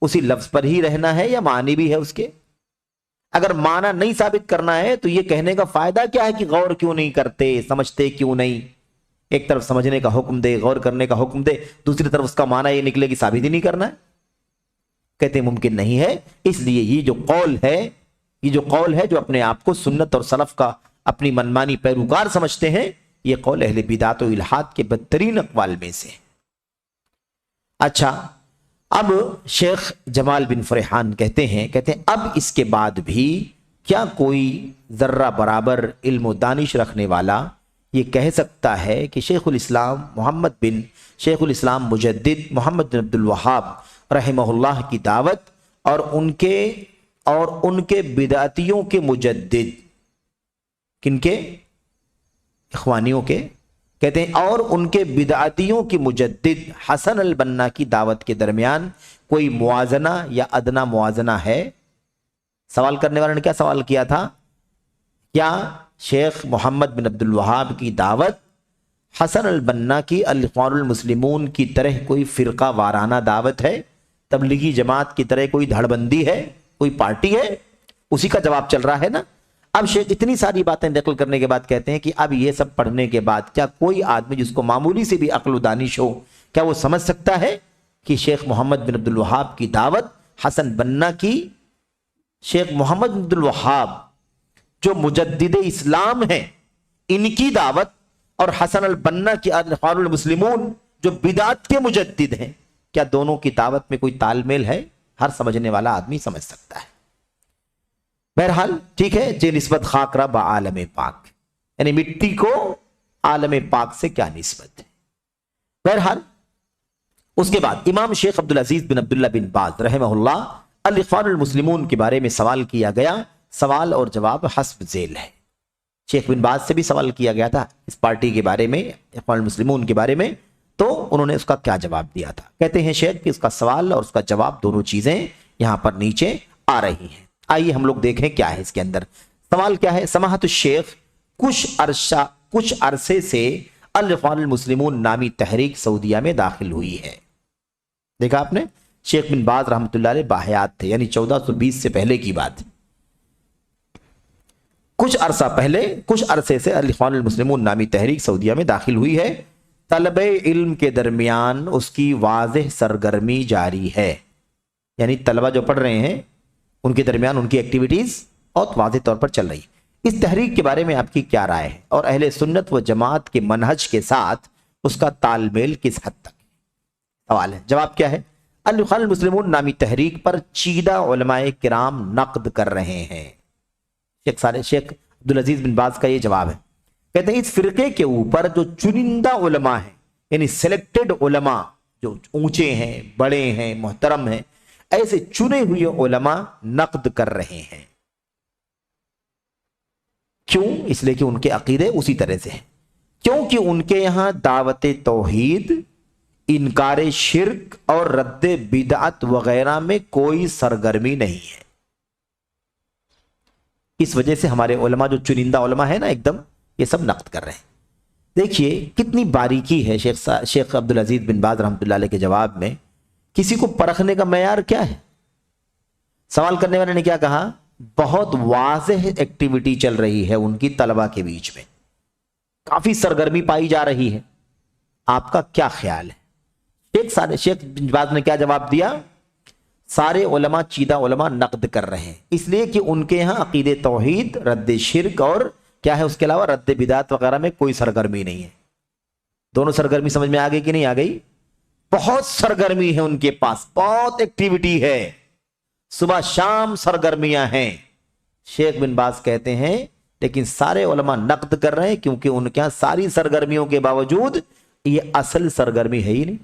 اسی لفظ پر ہی رہنا ہے یا معنی بھی ہے اس کے؟ اگر معنی نہیں ثابت کرنا ہے تو یہ کہنے کا فائدہ کیا ہے کہ غور کیوں نہیں کرتے، سمجھتے کیوں نہیں؟ ایک طرف سمجھنے کا حکم دے، غور کرنے کا حکم دے، دوسری طرف اس کا معنی یہ نکلے کہ ثابت ہی نہیں کرنا ہے. کہتے ہیں ممکن نہیں ہے. اس لیے یہ جو قول ہے جو اپنے آپ کو سنت اور سلف کا اپنی منمانی پیروکار سمجھتے ہیں، یہ قول اہل بدعت و الحاد کے بدترین اقوال میں سے. اچھا، اب شیخ جمال بن فرحان کہتے ہیں اب اس کے بعد بھی کیا کوئی ذرہ برابر علم و دانش رکھنے والا یہ کہہ سکتا ہے کہ شیخ الاسلام مجدد محمد بن عبد الوہاب رحمہ اللہ کی دعوت اور ان کے بدعتیوں کے مجدد، کن کے؟ اخوانیوں کے، کہتے ہیں اور ان کے بدعتیوں کی مجدد حسن البنا کی دعوت کے درمیان کوئی موازنہ یا ادنا موازنہ ہے؟ سوال کرنے والے نے کیا سوال کیا تھا؟ کیا شیخ محمد بن عبد الوہاب کی دعوت حسن البنا کی الاخوان المسلمون کی طرح کوئی فرقہ وارانہ دعوت ہے، تبلیغی جماعت کی طرح کوئی دھڑ بندی ہے، کوئی پارٹی ہے؟ اسی کا جواب چل رہا ہے نا. اب شیخ اتنی ساری باتیں نقل کرنے کے بعد کہتے ہیں کہ اب یہ سب پڑھنے کے بعد کیا کوئی آدمی جس کو معمولی سے بھی عقل و دانش ہو، کیا وہ سمجھ سکتا ہے کہ شیخ محمد بن عبد الوہاب کی دعوت، حسن بنا کی، شیخ محمد بن عبد الوہاب جو مجدد اسلام ہیں ان کی دعوت اور حسن البنا کی الاخوان المسلمون جو بدعت کے مجدد ہیں، کیا دونوں کی دعوت میں کوئی تال میل ہے؟ ہر سمجھنے والا آدمی سمجھ سکتا ہے. بہرحال ٹھیک ہے جی. نسبت خاک را با عالم پاک، یعنی مٹی کو عالم پاک سے کیا نسبت ہے؟ بہرحال اس کے بعد امام شیخ عبدالعزیز بن عبداللہ بن باز رحمہ اللہ الاخوان المسلمون کے بارے میں سوال کیا گیا. سوال اور جواب حسب ذیل ہے. شیخ بن باز سے بھی سوال کیا گیا تھا اس پارٹی کے بارے میں، اخوان المسلمون کے بارے میں، تو انہوں نے اس کا کیا جواب دیا تھا. کہتے ہیں شیخ کہ اس کا سوال اور اس کا جواب دونوں چیزیں یہاں پر نیچے آ رہی ہیں. آئیے ہم لوگ دیکھیں کیا ہے اس کے اندر. سوال کیا ہے؟ سماحت الشیخ کچھ عرصے سے الاخوان المسلمون نامی تحریک سعودیہ میں داخل ہوئی ہے. دیکھا آپ نے، شیخ بن باز رحمۃ اللہ علیہ باحیات تھے، یعنی 1420 سے پہلے کی بات. کچھ عرصے سے الاخوان المسلمون نامی تحریک سعودیہ میں داخل ہوئی ہے. طلب علم کے درمیان اس کی واضح سرگرمی جاری ہے، یعنی طلبہ جو پڑھ رہے ہیں ان کے درمیان ان کی ایکٹیویٹیز بہت واضح طور پر چل رہی. اس تحریک کے بارے میں آپ کی کیا رائے ہے اور اہل سنت و جماعت کے منہج کے ساتھ اس کا تال میل کس حد تک؟ سوال ہے، جواب کیا ہے؟ الاخوان المسلمون نامی تحریک پر چیدہ علماء کرام نقد کر رہے ہیں۔ شیخ عبدالعزیز بن باز کا یہ جواب ہے، کہتے ہیں اس فرقے کے اوپر جو چنندہ علماء ہیں، یعنی سلیکٹڈ علماء جو اونچے ہیں، بڑے ہیں، محترم ہیں، ایسے چنے ہوئے علماء نقد کر رہے ہیں۔ کیوں؟ اس لیے کہ ان کے عقیدے اسی طرح سے ہیں، کیونکہ ان کے یہاں دعوت توحید، انکار شرک اور رد بدعت وغیرہ میں کوئی سرگرمی نہیں ہے۔ اس وجہ سے ہمارے علماء جو چنندہ علماء ہیں نا، ایک دم یہ سب نقد کر رہے ہیں۔ دیکھیے کتنی باریکی ہے شیخ عبدالعزیز بن باز رحمۃ اللہ علیہ کے جواب میں۔ کسی کو پرکھنے کا معیار کیا ہے؟ سوال کرنے والے نے کیا کہا؟ بہت واضح ایکٹیویٹی چل رہی ہے ان کی طلبہ کے بیچ میں، کافی سرگرمی پائی جا رہی ہے، آپ کا کیا خیال ہے؟ شیخ بن باز نے کیا جواب دیا؟ سارے علماء، چیدہ علماء نقد کر رہے ہیں، اس لیے کہ ان کے یہاں عقید توحید، رد شرک اور کیا ہے اس کے علاوہ رد بدعت وغیرہ میں کوئی سرگرمی نہیں ہے۔ دونوں سرگرمی سمجھ میں آ گئی کہ نہیں آ گئی؟ بہت سرگرمی ہے ان کے پاس، بہت ایکٹیویٹی ہے، صبح شام سرگرمیاں ہیں۔ شیخ بن باز کہتے ہیں لیکن سارے علماء نقد کر رہے ہیں کیونکہ ان کے یہاں ساری سرگرمیوں کے باوجود یہ اصل سرگرمی ہے ہی نہیں،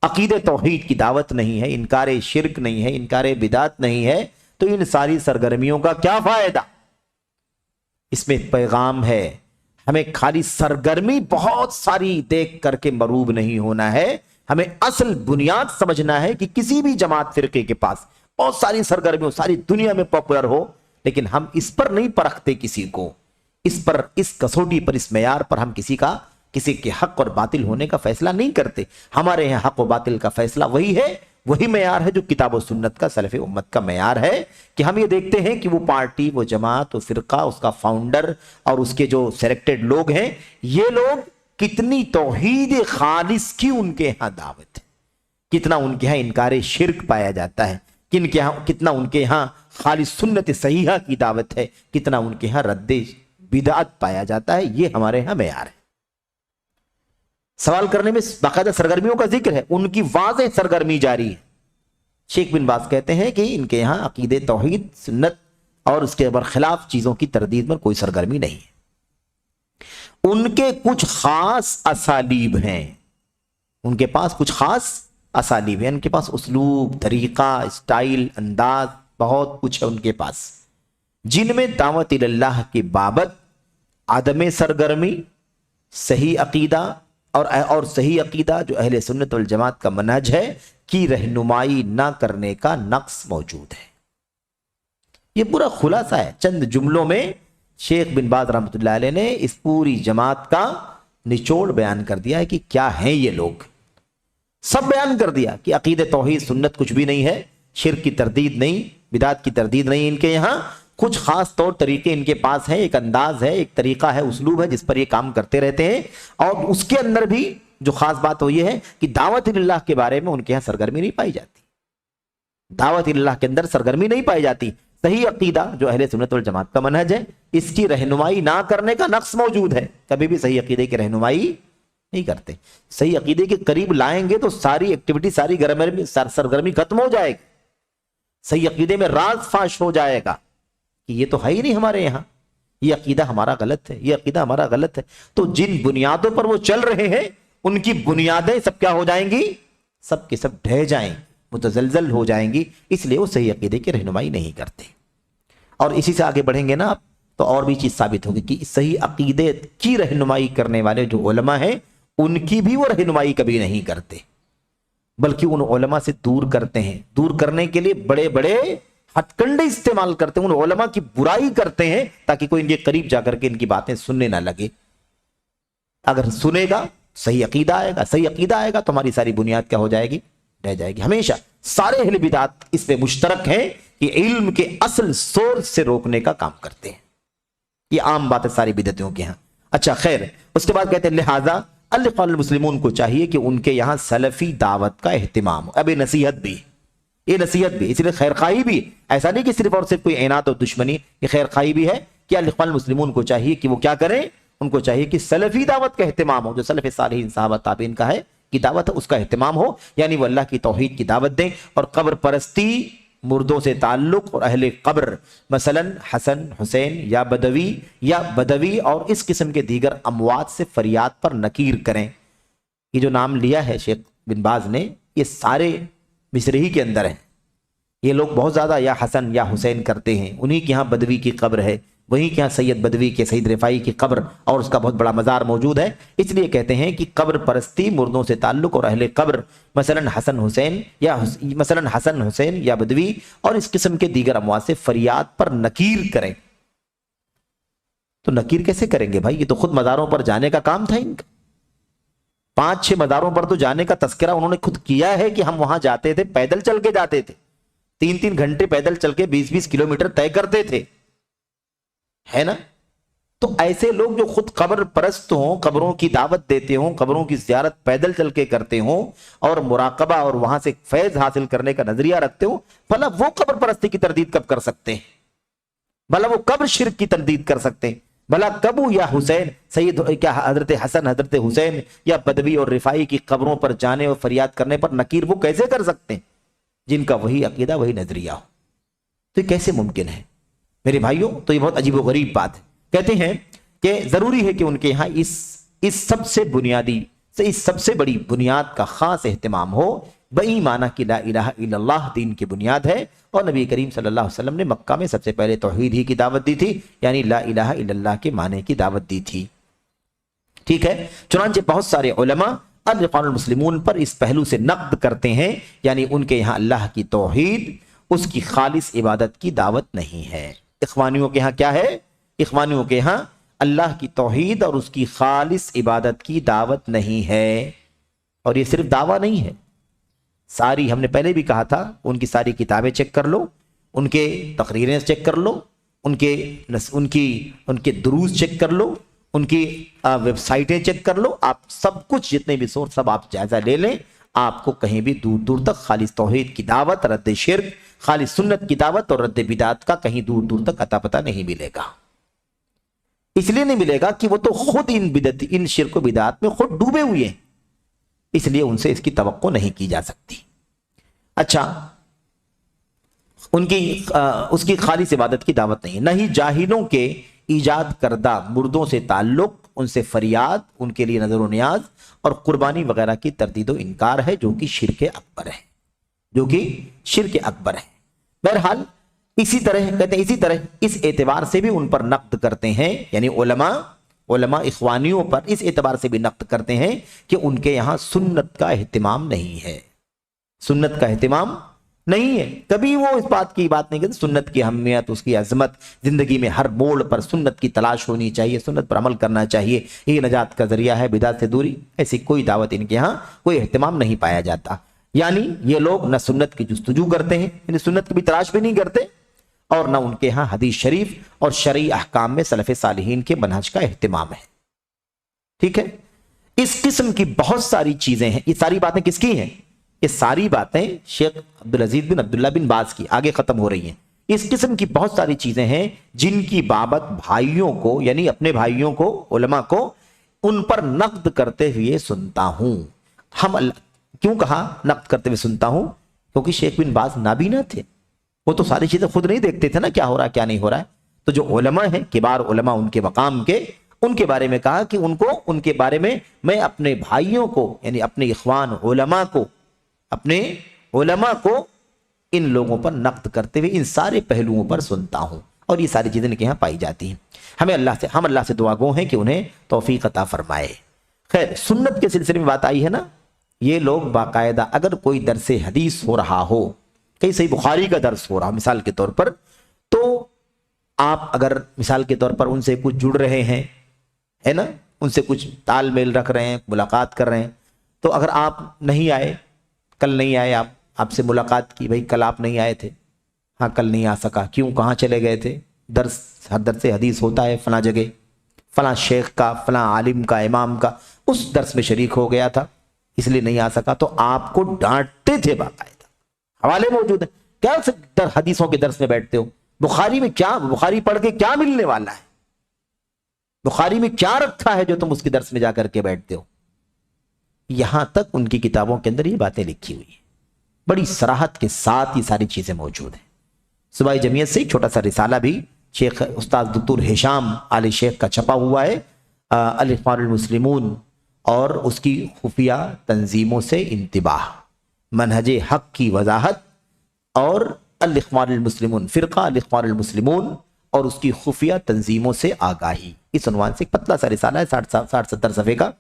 عقید توحید کی دعوت نہیں ہے، انکار شرک نہیں ہے، انکار بدعت نہیں ہے، تو ان ساری سرگرمیوں کا کیا فائدہ؟ اس میں پیغام ہے، ہمیں خالی سرگرمی بہت ساری دیکھ کر کے مروب نہیں ہونا ہے، ہمیں اصل بنیاد سمجھنا ہے کہ کسی بھی جماعت فرقے کے پاس بہت ساری سرگرمیوں، ساری دنیا میں پاپولر ہو، لیکن ہم اس پر نہیں پرکھتے کسی کو، اس پر، اس کسوٹی پر، اس معیار پر ہم کسی کے حق اور باطل ہونے کا فیصلہ نہیں کرتے۔ ہمارے یہاں حق و باطل کا فیصلہ وہی ہے، وہی معیار ہے جو کتاب و سنت کا، سلف امت کا معیار ہے، کہ ہم یہ دیکھتے ہیں کہ وہ پارٹی، وہ جماعت، وہ فرقہ، اس کا فاؤنڈر اور اس کے جو سلیکٹڈ لوگ ہیں، یہ لوگ کتنی توحید خالص کی ان کے ہاں دعوت ہے، کتنا ان کے ہاں انکار شرک پایا جاتا ہے، کتنا ان کے ہاں خالص سنت صحیحہ کی دعوت ہے، کتنا ان کے ہاں رد بدعت پایا جاتا ہے، یہ ہمارے ہاں معیار ہے۔ سوال کرنے میں باقاعدہ سرگرمیوں کا ذکر ہے، ان کی واضح سرگرمی جاری ہے۔ شیخ بن باز کہتے ہیں کہ ان کے یہاں عقید توحید، سنت اور اس کے برخلاف چیزوں کی تردید میں کوئی سرگرمی نہیں ہے۔ ان کے کچھ خاص اسالیب ہیں، ان کے پاس کچھ خاص اسالیب ہیں، ان کے پاس اسلوب، طریقہ، اسٹائل، انداز، بہت کچھ ہے ان کے پاس، جن میں دعوت اللہ کی بابت عدم سرگرمی، صحیح عقیدہ اور صحیح عقیدہ جو اہل سنت والجماعت کا منہج ہے کی رہنمائی نہ کرنے کا نقص موجود ہے۔ یہ پورا خلاصہ ہے، چند جملوں میں شیخ بن باز رحمۃ اللہ علیہ نے اس پوری جماعت کا نچوڑ بیان کر دیا ہے کہ کیا ہیں یہ لوگ، سب بیان کر دیا کہ عقید توحید، سنت کچھ بھی نہیں ہے، شرک کی تردید نہیں، بدعت کی تردید نہیں، ان کے یہاں کچھ خاص طور طریقے ان کے پاس ہیں، ایک انداز ہے، ایک طریقہ ہے، اسلوب ہے جس پر یہ کام کرتے رہتے ہیں، اور اس کے اندر بھی جو خاص بات وہ یہ ہے کہ دعوت اللہ کے بارے میں ان کے یہاں سرگرمی نہیں پائی جاتی، دعوت اللہ کے اندر سرگرمی نہیں پائی جاتی۔ صحیح عقیدہ جو اہل سنت والجماعت کا منہج ہے، اس کی رہنمائی نہ کرنے کا نقص موجود ہے، کبھی بھی صحیح عقیدے کی رہنمائی نہیں کرتے۔ صحیح عقیدے کے قریب لائیں گے تو ساری ایکٹیویٹی، ساری سرگرمی ختم ہو جائے گی، صحیح عقیدے میں راز فاش ہو جائے گا کہ یہ تو ہے ہی نہیں ہمارے یہاں، یہ عقیدہ ہمارا غلط ہے، یہ عقیدہ ہمارا غلط ہے۔ تو جن بنیادوں پر وہ چل رہے ہیں ان کی بنیادیں سب کیا ہو جائیں گی؟ سب کے سب ڈھہ جائیں، متزلزل ہو جائیں گی، اس لیے وہ صحیح عقیدے کی رہنمائی نہیں کرتے۔ اور اسی سے آگے بڑھیں گے نا آپ تو اور بھی چیز ثابت ہوگی کہ صحیح عقیدے کی رہنمائی کرنے والے جو علماء ہیں ان کی بھی وہ رہنمائی کبھی نہیں کرتے، بلکہ ان علماء سے دور کرتے ہیں، دور کرنے کے لیے بڑے بڑے ہتھ کنڈے استعمال کرتے ہیں، ان علماء کی برائی کرتے ہیں تاکہ کوئی ان کے قریب جا کر کے ان کی باتیں سننے نہ لگے۔ اگر سنے گا صحیح عقیدہ آئے گا، صحیح عقیدہ آئے گا تو ہماری ساری بنیاد کیا ہو جائے گی؟ رہ جائے گی۔ ہمیشہ سارے اہل بدعت اس میں مشترک ہیں کہ علم کے اصل سورس سے روکنے کا کام کرتے ہیں، یہ عام بات ہے ساری بدعتوں کے ہاں۔ اچھا خیر، اس کے بعد کہتے ہیں لہذا الاخوان المسلمون کو چاہیے کہ ان کے یہاں سلفی دعوت کا اہتمام ہو۔ اب یہ نصیحت بھی، یہ نصیحت بھی، اس لیے خیر خواہی بھی، ایسا نہیں کہ صرف اور صرف کوئی عناد اور دشمنی، یہ خیر خواہی بھی ہے کہ الاخوان المسلمون کو چاہیے کہ وہ کیا کریں؟ ان کو چاہیے کہ سلفی دعوت کا اہتمام ہو، جو سلف صالحین صحابہ تابعین کا ہے کی دعوت ہے اس کا اہتمام ہو، یعنی وہ اللہ کی توحید کی دعوت دیں، اور قبر پرستی، مردوں سے تعلق اور اہل قبر مثلا حسن، حسین یا بدوی اور اس قسم کے دیگر اموات سے فریاد پر نکیر کریں۔ یہ جو نام لیا ہے شیخ بن باز نے، یہ سارے مصر ہی کے اندر ہیں۔ یہ لوگ بہت زیادہ یا حسن یا حسین کرتے ہیں، انہی کے ہاں بدوی کی قبر ہے، وہیں کے ہاں سید بدوی کے سید رفاعی کی قبر اور اس کا بہت بڑا مزار موجود ہے۔ اس لیے کہتے ہیں کہ قبر پرستی، مردوں سے تعلق اور اہل قبر مثلا حسن حسین یا بدوی اور اس قسم کے دیگر اموات سے فریاد پر نکیر کریں۔ تو نکیر کیسے کریں گے بھائی؟ یہ تو خود مزاروں پر جانے کا کام تھا ان کا، 5-6 مزاروں پر تو جانے کا تذکرہ انہوں نے خود کیا ہے کہ ہم وہاں جاتے تھے، پیدل چل کے جاتے تھے، 3-3 گھنٹے پیدل چل کے 20-20 کلومیٹر طے کرتے تھے، ہے نا؟ تو ایسے لوگ جو خود قبر پرست ہوں، قبروں کی دعوت دیتے ہوں، قبروں کی زیارت پیدل چل کے کرتے ہوں اور مراقبہ اور وہاں سے فیض حاصل کرنے کا نظریہ رکھتے ہوں، بھلا وہ قبر پرستی کی تردید کب کر سکتے ہیں؟ بھلا وہ کب شرک کی تردید کر سکتے ہیں؟ بھلا کب یا حسین سید کیا حضرت حسن، حضرت حسین یا بدوی اور رفاعی کی قبروں پر جانے اور فریاد کرنے پر نکیر وہ کیسے کر سکتے ہیں جن کا وہی عقیدہ، وہی نظریہ ہو؟ تو یہ کیسے ممکن ہے میرے بھائیوں؟ تو یہ بہت عجیب و غریب بات ہے۔ کہتے ہیں کہ ضروری ہے کہ ان کے ہاں اس سب سے بنیادی اس سب سے بڑی بنیاد کا خاص اہتمام ہو، بئی معنی کی لا الہ الا اللہ دین کی بنیاد ہے، اور نبی کریم صلی اللہ علیہ وسلم نے مکہ میں سب سے پہلے توحید ہی کی دعوت دی تھی، یعنی لا الہ الا اللہ کے معنی کی دعوت دی تھی۔ ٹھیک ہے، چنانچہ بہت سارے علماء الاخوان المسلمون پر اس پہلو سے نقد کرتے ہیں، یعنی ان کے یہاں اللہ کی توحید، اس کی خالص عبادت کی دعوت نہیں ہے۔ اخوانیوں کے ہاں کیا ہے؟ اخوانیوں کے ہاں اللہ کی توحید اور اس کی خالص عبادت کی دعوت نہیں ہے، اور یہ صرف دعویٰ نہیں ہے، ساری ہم نے پہلے بھی کہا تھا، ان کی ساری کتابیں چیک کر لو، ان کے تقریریں چیک کر لو، ان کے دروس چیک کر لو، ان کی ویب سائٹیں چیک کر لو، آپ سب کچھ جتنے بھی سورس سب آپ جائزہ لے لیں، آپ کو کہیں بھی دور دور تک خالص توحید کی دعوت، رد شرک، خالص سنت کی دعوت اور رد بدعت کا کہیں دور دور تک اتا پتہ نہیں ملے گا۔ اس لیے نہیں ملے گا کہ وہ تو خود ان شرک و بدعات میں خود ڈوبے ہوئے ہیں، اس لیے ان سے اس کی توقع نہیں کی جا سکتی۔ اچھا، اس کی خالص عبادت کی دعوت نہیں، نہ ہی جاہلوں کے ایجاد کردہ مردوں سے تعلق، ان سے فریاد، ان کے لیے نظر و نیاز اور قربانی وغیرہ کی تردید و انکار ہے، جو کہ شرک اکبر ہے۔ بہرحال اسی طرح اس اعتبار سے بھی ان پر نقد کرتے ہیں، یعنی علماء اخوانیوں پر اس اعتبار سے بھی نقد کرتے ہیں کہ ان کے یہاں سنت کا اہتمام نہیں ہے، سنت کا اہتمام نہیں ہے، کبھی وہ اس بات کی بات نہیں کرتے سنت کی اہمیت، اس کی عظمت، زندگی میں ہر موڑ پر سنت کی تلاش ہونی چاہیے، سنت پر عمل کرنا چاہیے، یہ نجات کا ذریعہ ہے، بدعت سے دوری، ایسی کوئی دعوت ان کے ہاں کوئی اہتمام نہیں پایا جاتا۔ یعنی یہ لوگ نہ سنت کی جستجو کرتے ہیں، یعنی سنت کی بھی تلاش بھی نہیں کرتے، اور نہ ان کے ہاں حدیث شریف اور شرعی احکام میں سلف صالحین کے منہج کا اہتمام ہے۔ ٹھیک ہے، اس قسم کی بہت ساری چیزیں ہیں، یہ ساری باتیں کس کی ہیں؟ یہ ساری باتیں شیخ عبدالعزیز بن عبداللہ بن باز کی آگے ختم ہو رہی ہیں۔ اس قسم کی بہت ساری چیزیں ہیں جن کی بابت بھائیوں کو، یعنی اپنے بھائیوں کو، علماء کو ان پر نقد کرتے ہوئے سنتا ہوں۔ کیوں کہا نقد کرتے ہوئے سنتا ہوں؟ کیونکہ شیخ بن باز نابینا تھے، وہ تو ساری چیزیں خود نہیں دیکھتے تھے نا، کیا ہو رہا ہے کیا نہیں ہو رہا ہے۔ تو جو علماء ہیں، کبار علماء ان کے مقام کے، ان کے بارے میں کہا کہ ان کے بارے میں اپنے بھائیوں کو، یعنی اپنے اخوان علماء کو ان لوگوں پر نقد کرتے ہوئے ان سارے پہلوؤں پر سنتا ہوں، اور یہ ساری چیزیں ان کے یہاں پائی جاتی ہیں۔ ہم اللہ سے دعا گو ہیں کہ انہیں توفیق عطا فرمائے۔ خیر، سنت کے سلسلے میں بات آئی ہے نا، یہ لوگ باقاعدہ اگر کوئی درس حدیث ہو رہا ہو، کئی صحیح بخاری کا درس ہو رہا مثال کے طور پر، تو آپ اگر مثال کے طور پر ان سے کچھ جڑ رہے ہیں، ہے نا، ان سے کچھ تال میل رکھ رہے ہیں، ملاقات کر رہے ہیں، تو اگر آپ نہیں آئے، کل نہیں آئے، آپ سے ملاقات کی، بھئی کل آپ نہیں آئے تھے، ہاں کل نہیں آ سکا، کیوں، کہاں چلے گئے تھے؟ درس حدیث ہوتا ہے فلاں جگہ، فلاں شیخ کا، فلاں عالم کا، امام کا، اس درس میں شریک ہو گیا تھا، اس لیے نہیں آ سکا، تو آپ کو ڈانٹتے تھے، باقاعدہ حوالے موجود ہیں، کیا حدیثوں کے درس میں بیٹھتے ہو، بخاری میں کیا، بخاری پڑھ کے کیا ملنے والا ہے؟ بخاری میں کیا رکھا ہے جو تم اس کے درس میں جا کر کے بیٹھتے ہو؟ یہاں تک ان کی کتابوں کے اندر یہ باتیں لکھی ہوئی ہیں، بڑی صراحت کے ساتھ یہ ساری چیزیں موجود ہیں۔ صوبائی جمعیت سے ایک چھوٹا سا رسالہ بھی شیخ استاد دکتور ہشام علی شیخ کا چھپا ہوا ہے، الاخوان المسلمون اور اس کی خفیہ تنظیموں سے انتباہ، منہج حق کی وضاحت اور الاخوان المسلمون، فرقہ الاخوان المسلمون اور اس کی خفیہ تنظیموں سے آگاہی، اس عنوان سے ایک پتلا سا رسالہ ہے 60-70 صفحے کا۔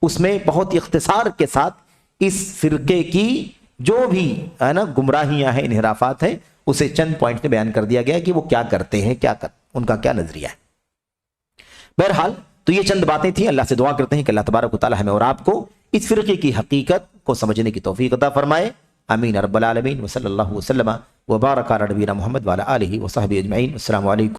اس میں بہت اختصار کے ساتھ اس فرقے کی جو بھی ہے نا گمراہیاں ہیں، انحرافات ہیں، اسے چند پوائنٹ میں بیان کر دیا گیا کہ وہ کیا کرتے ہیں، ان کا کیا نظریہ ہے۔ بہرحال تو یہ چند باتیں تھیں۔ اللہ سے دعا کرتے ہیں کہ اللہ تبارک و تعالی ہمیں اور آپ کو اس فرقے کی حقیقت کو سمجھنے کی توفیق عطا فرمائے، آمین رب العالمین۔ وصلی اللہ وسلم وبارک علی نبینا محمد وعلی آلہ وصحبہ اجمعین۔ السلام علیکم۔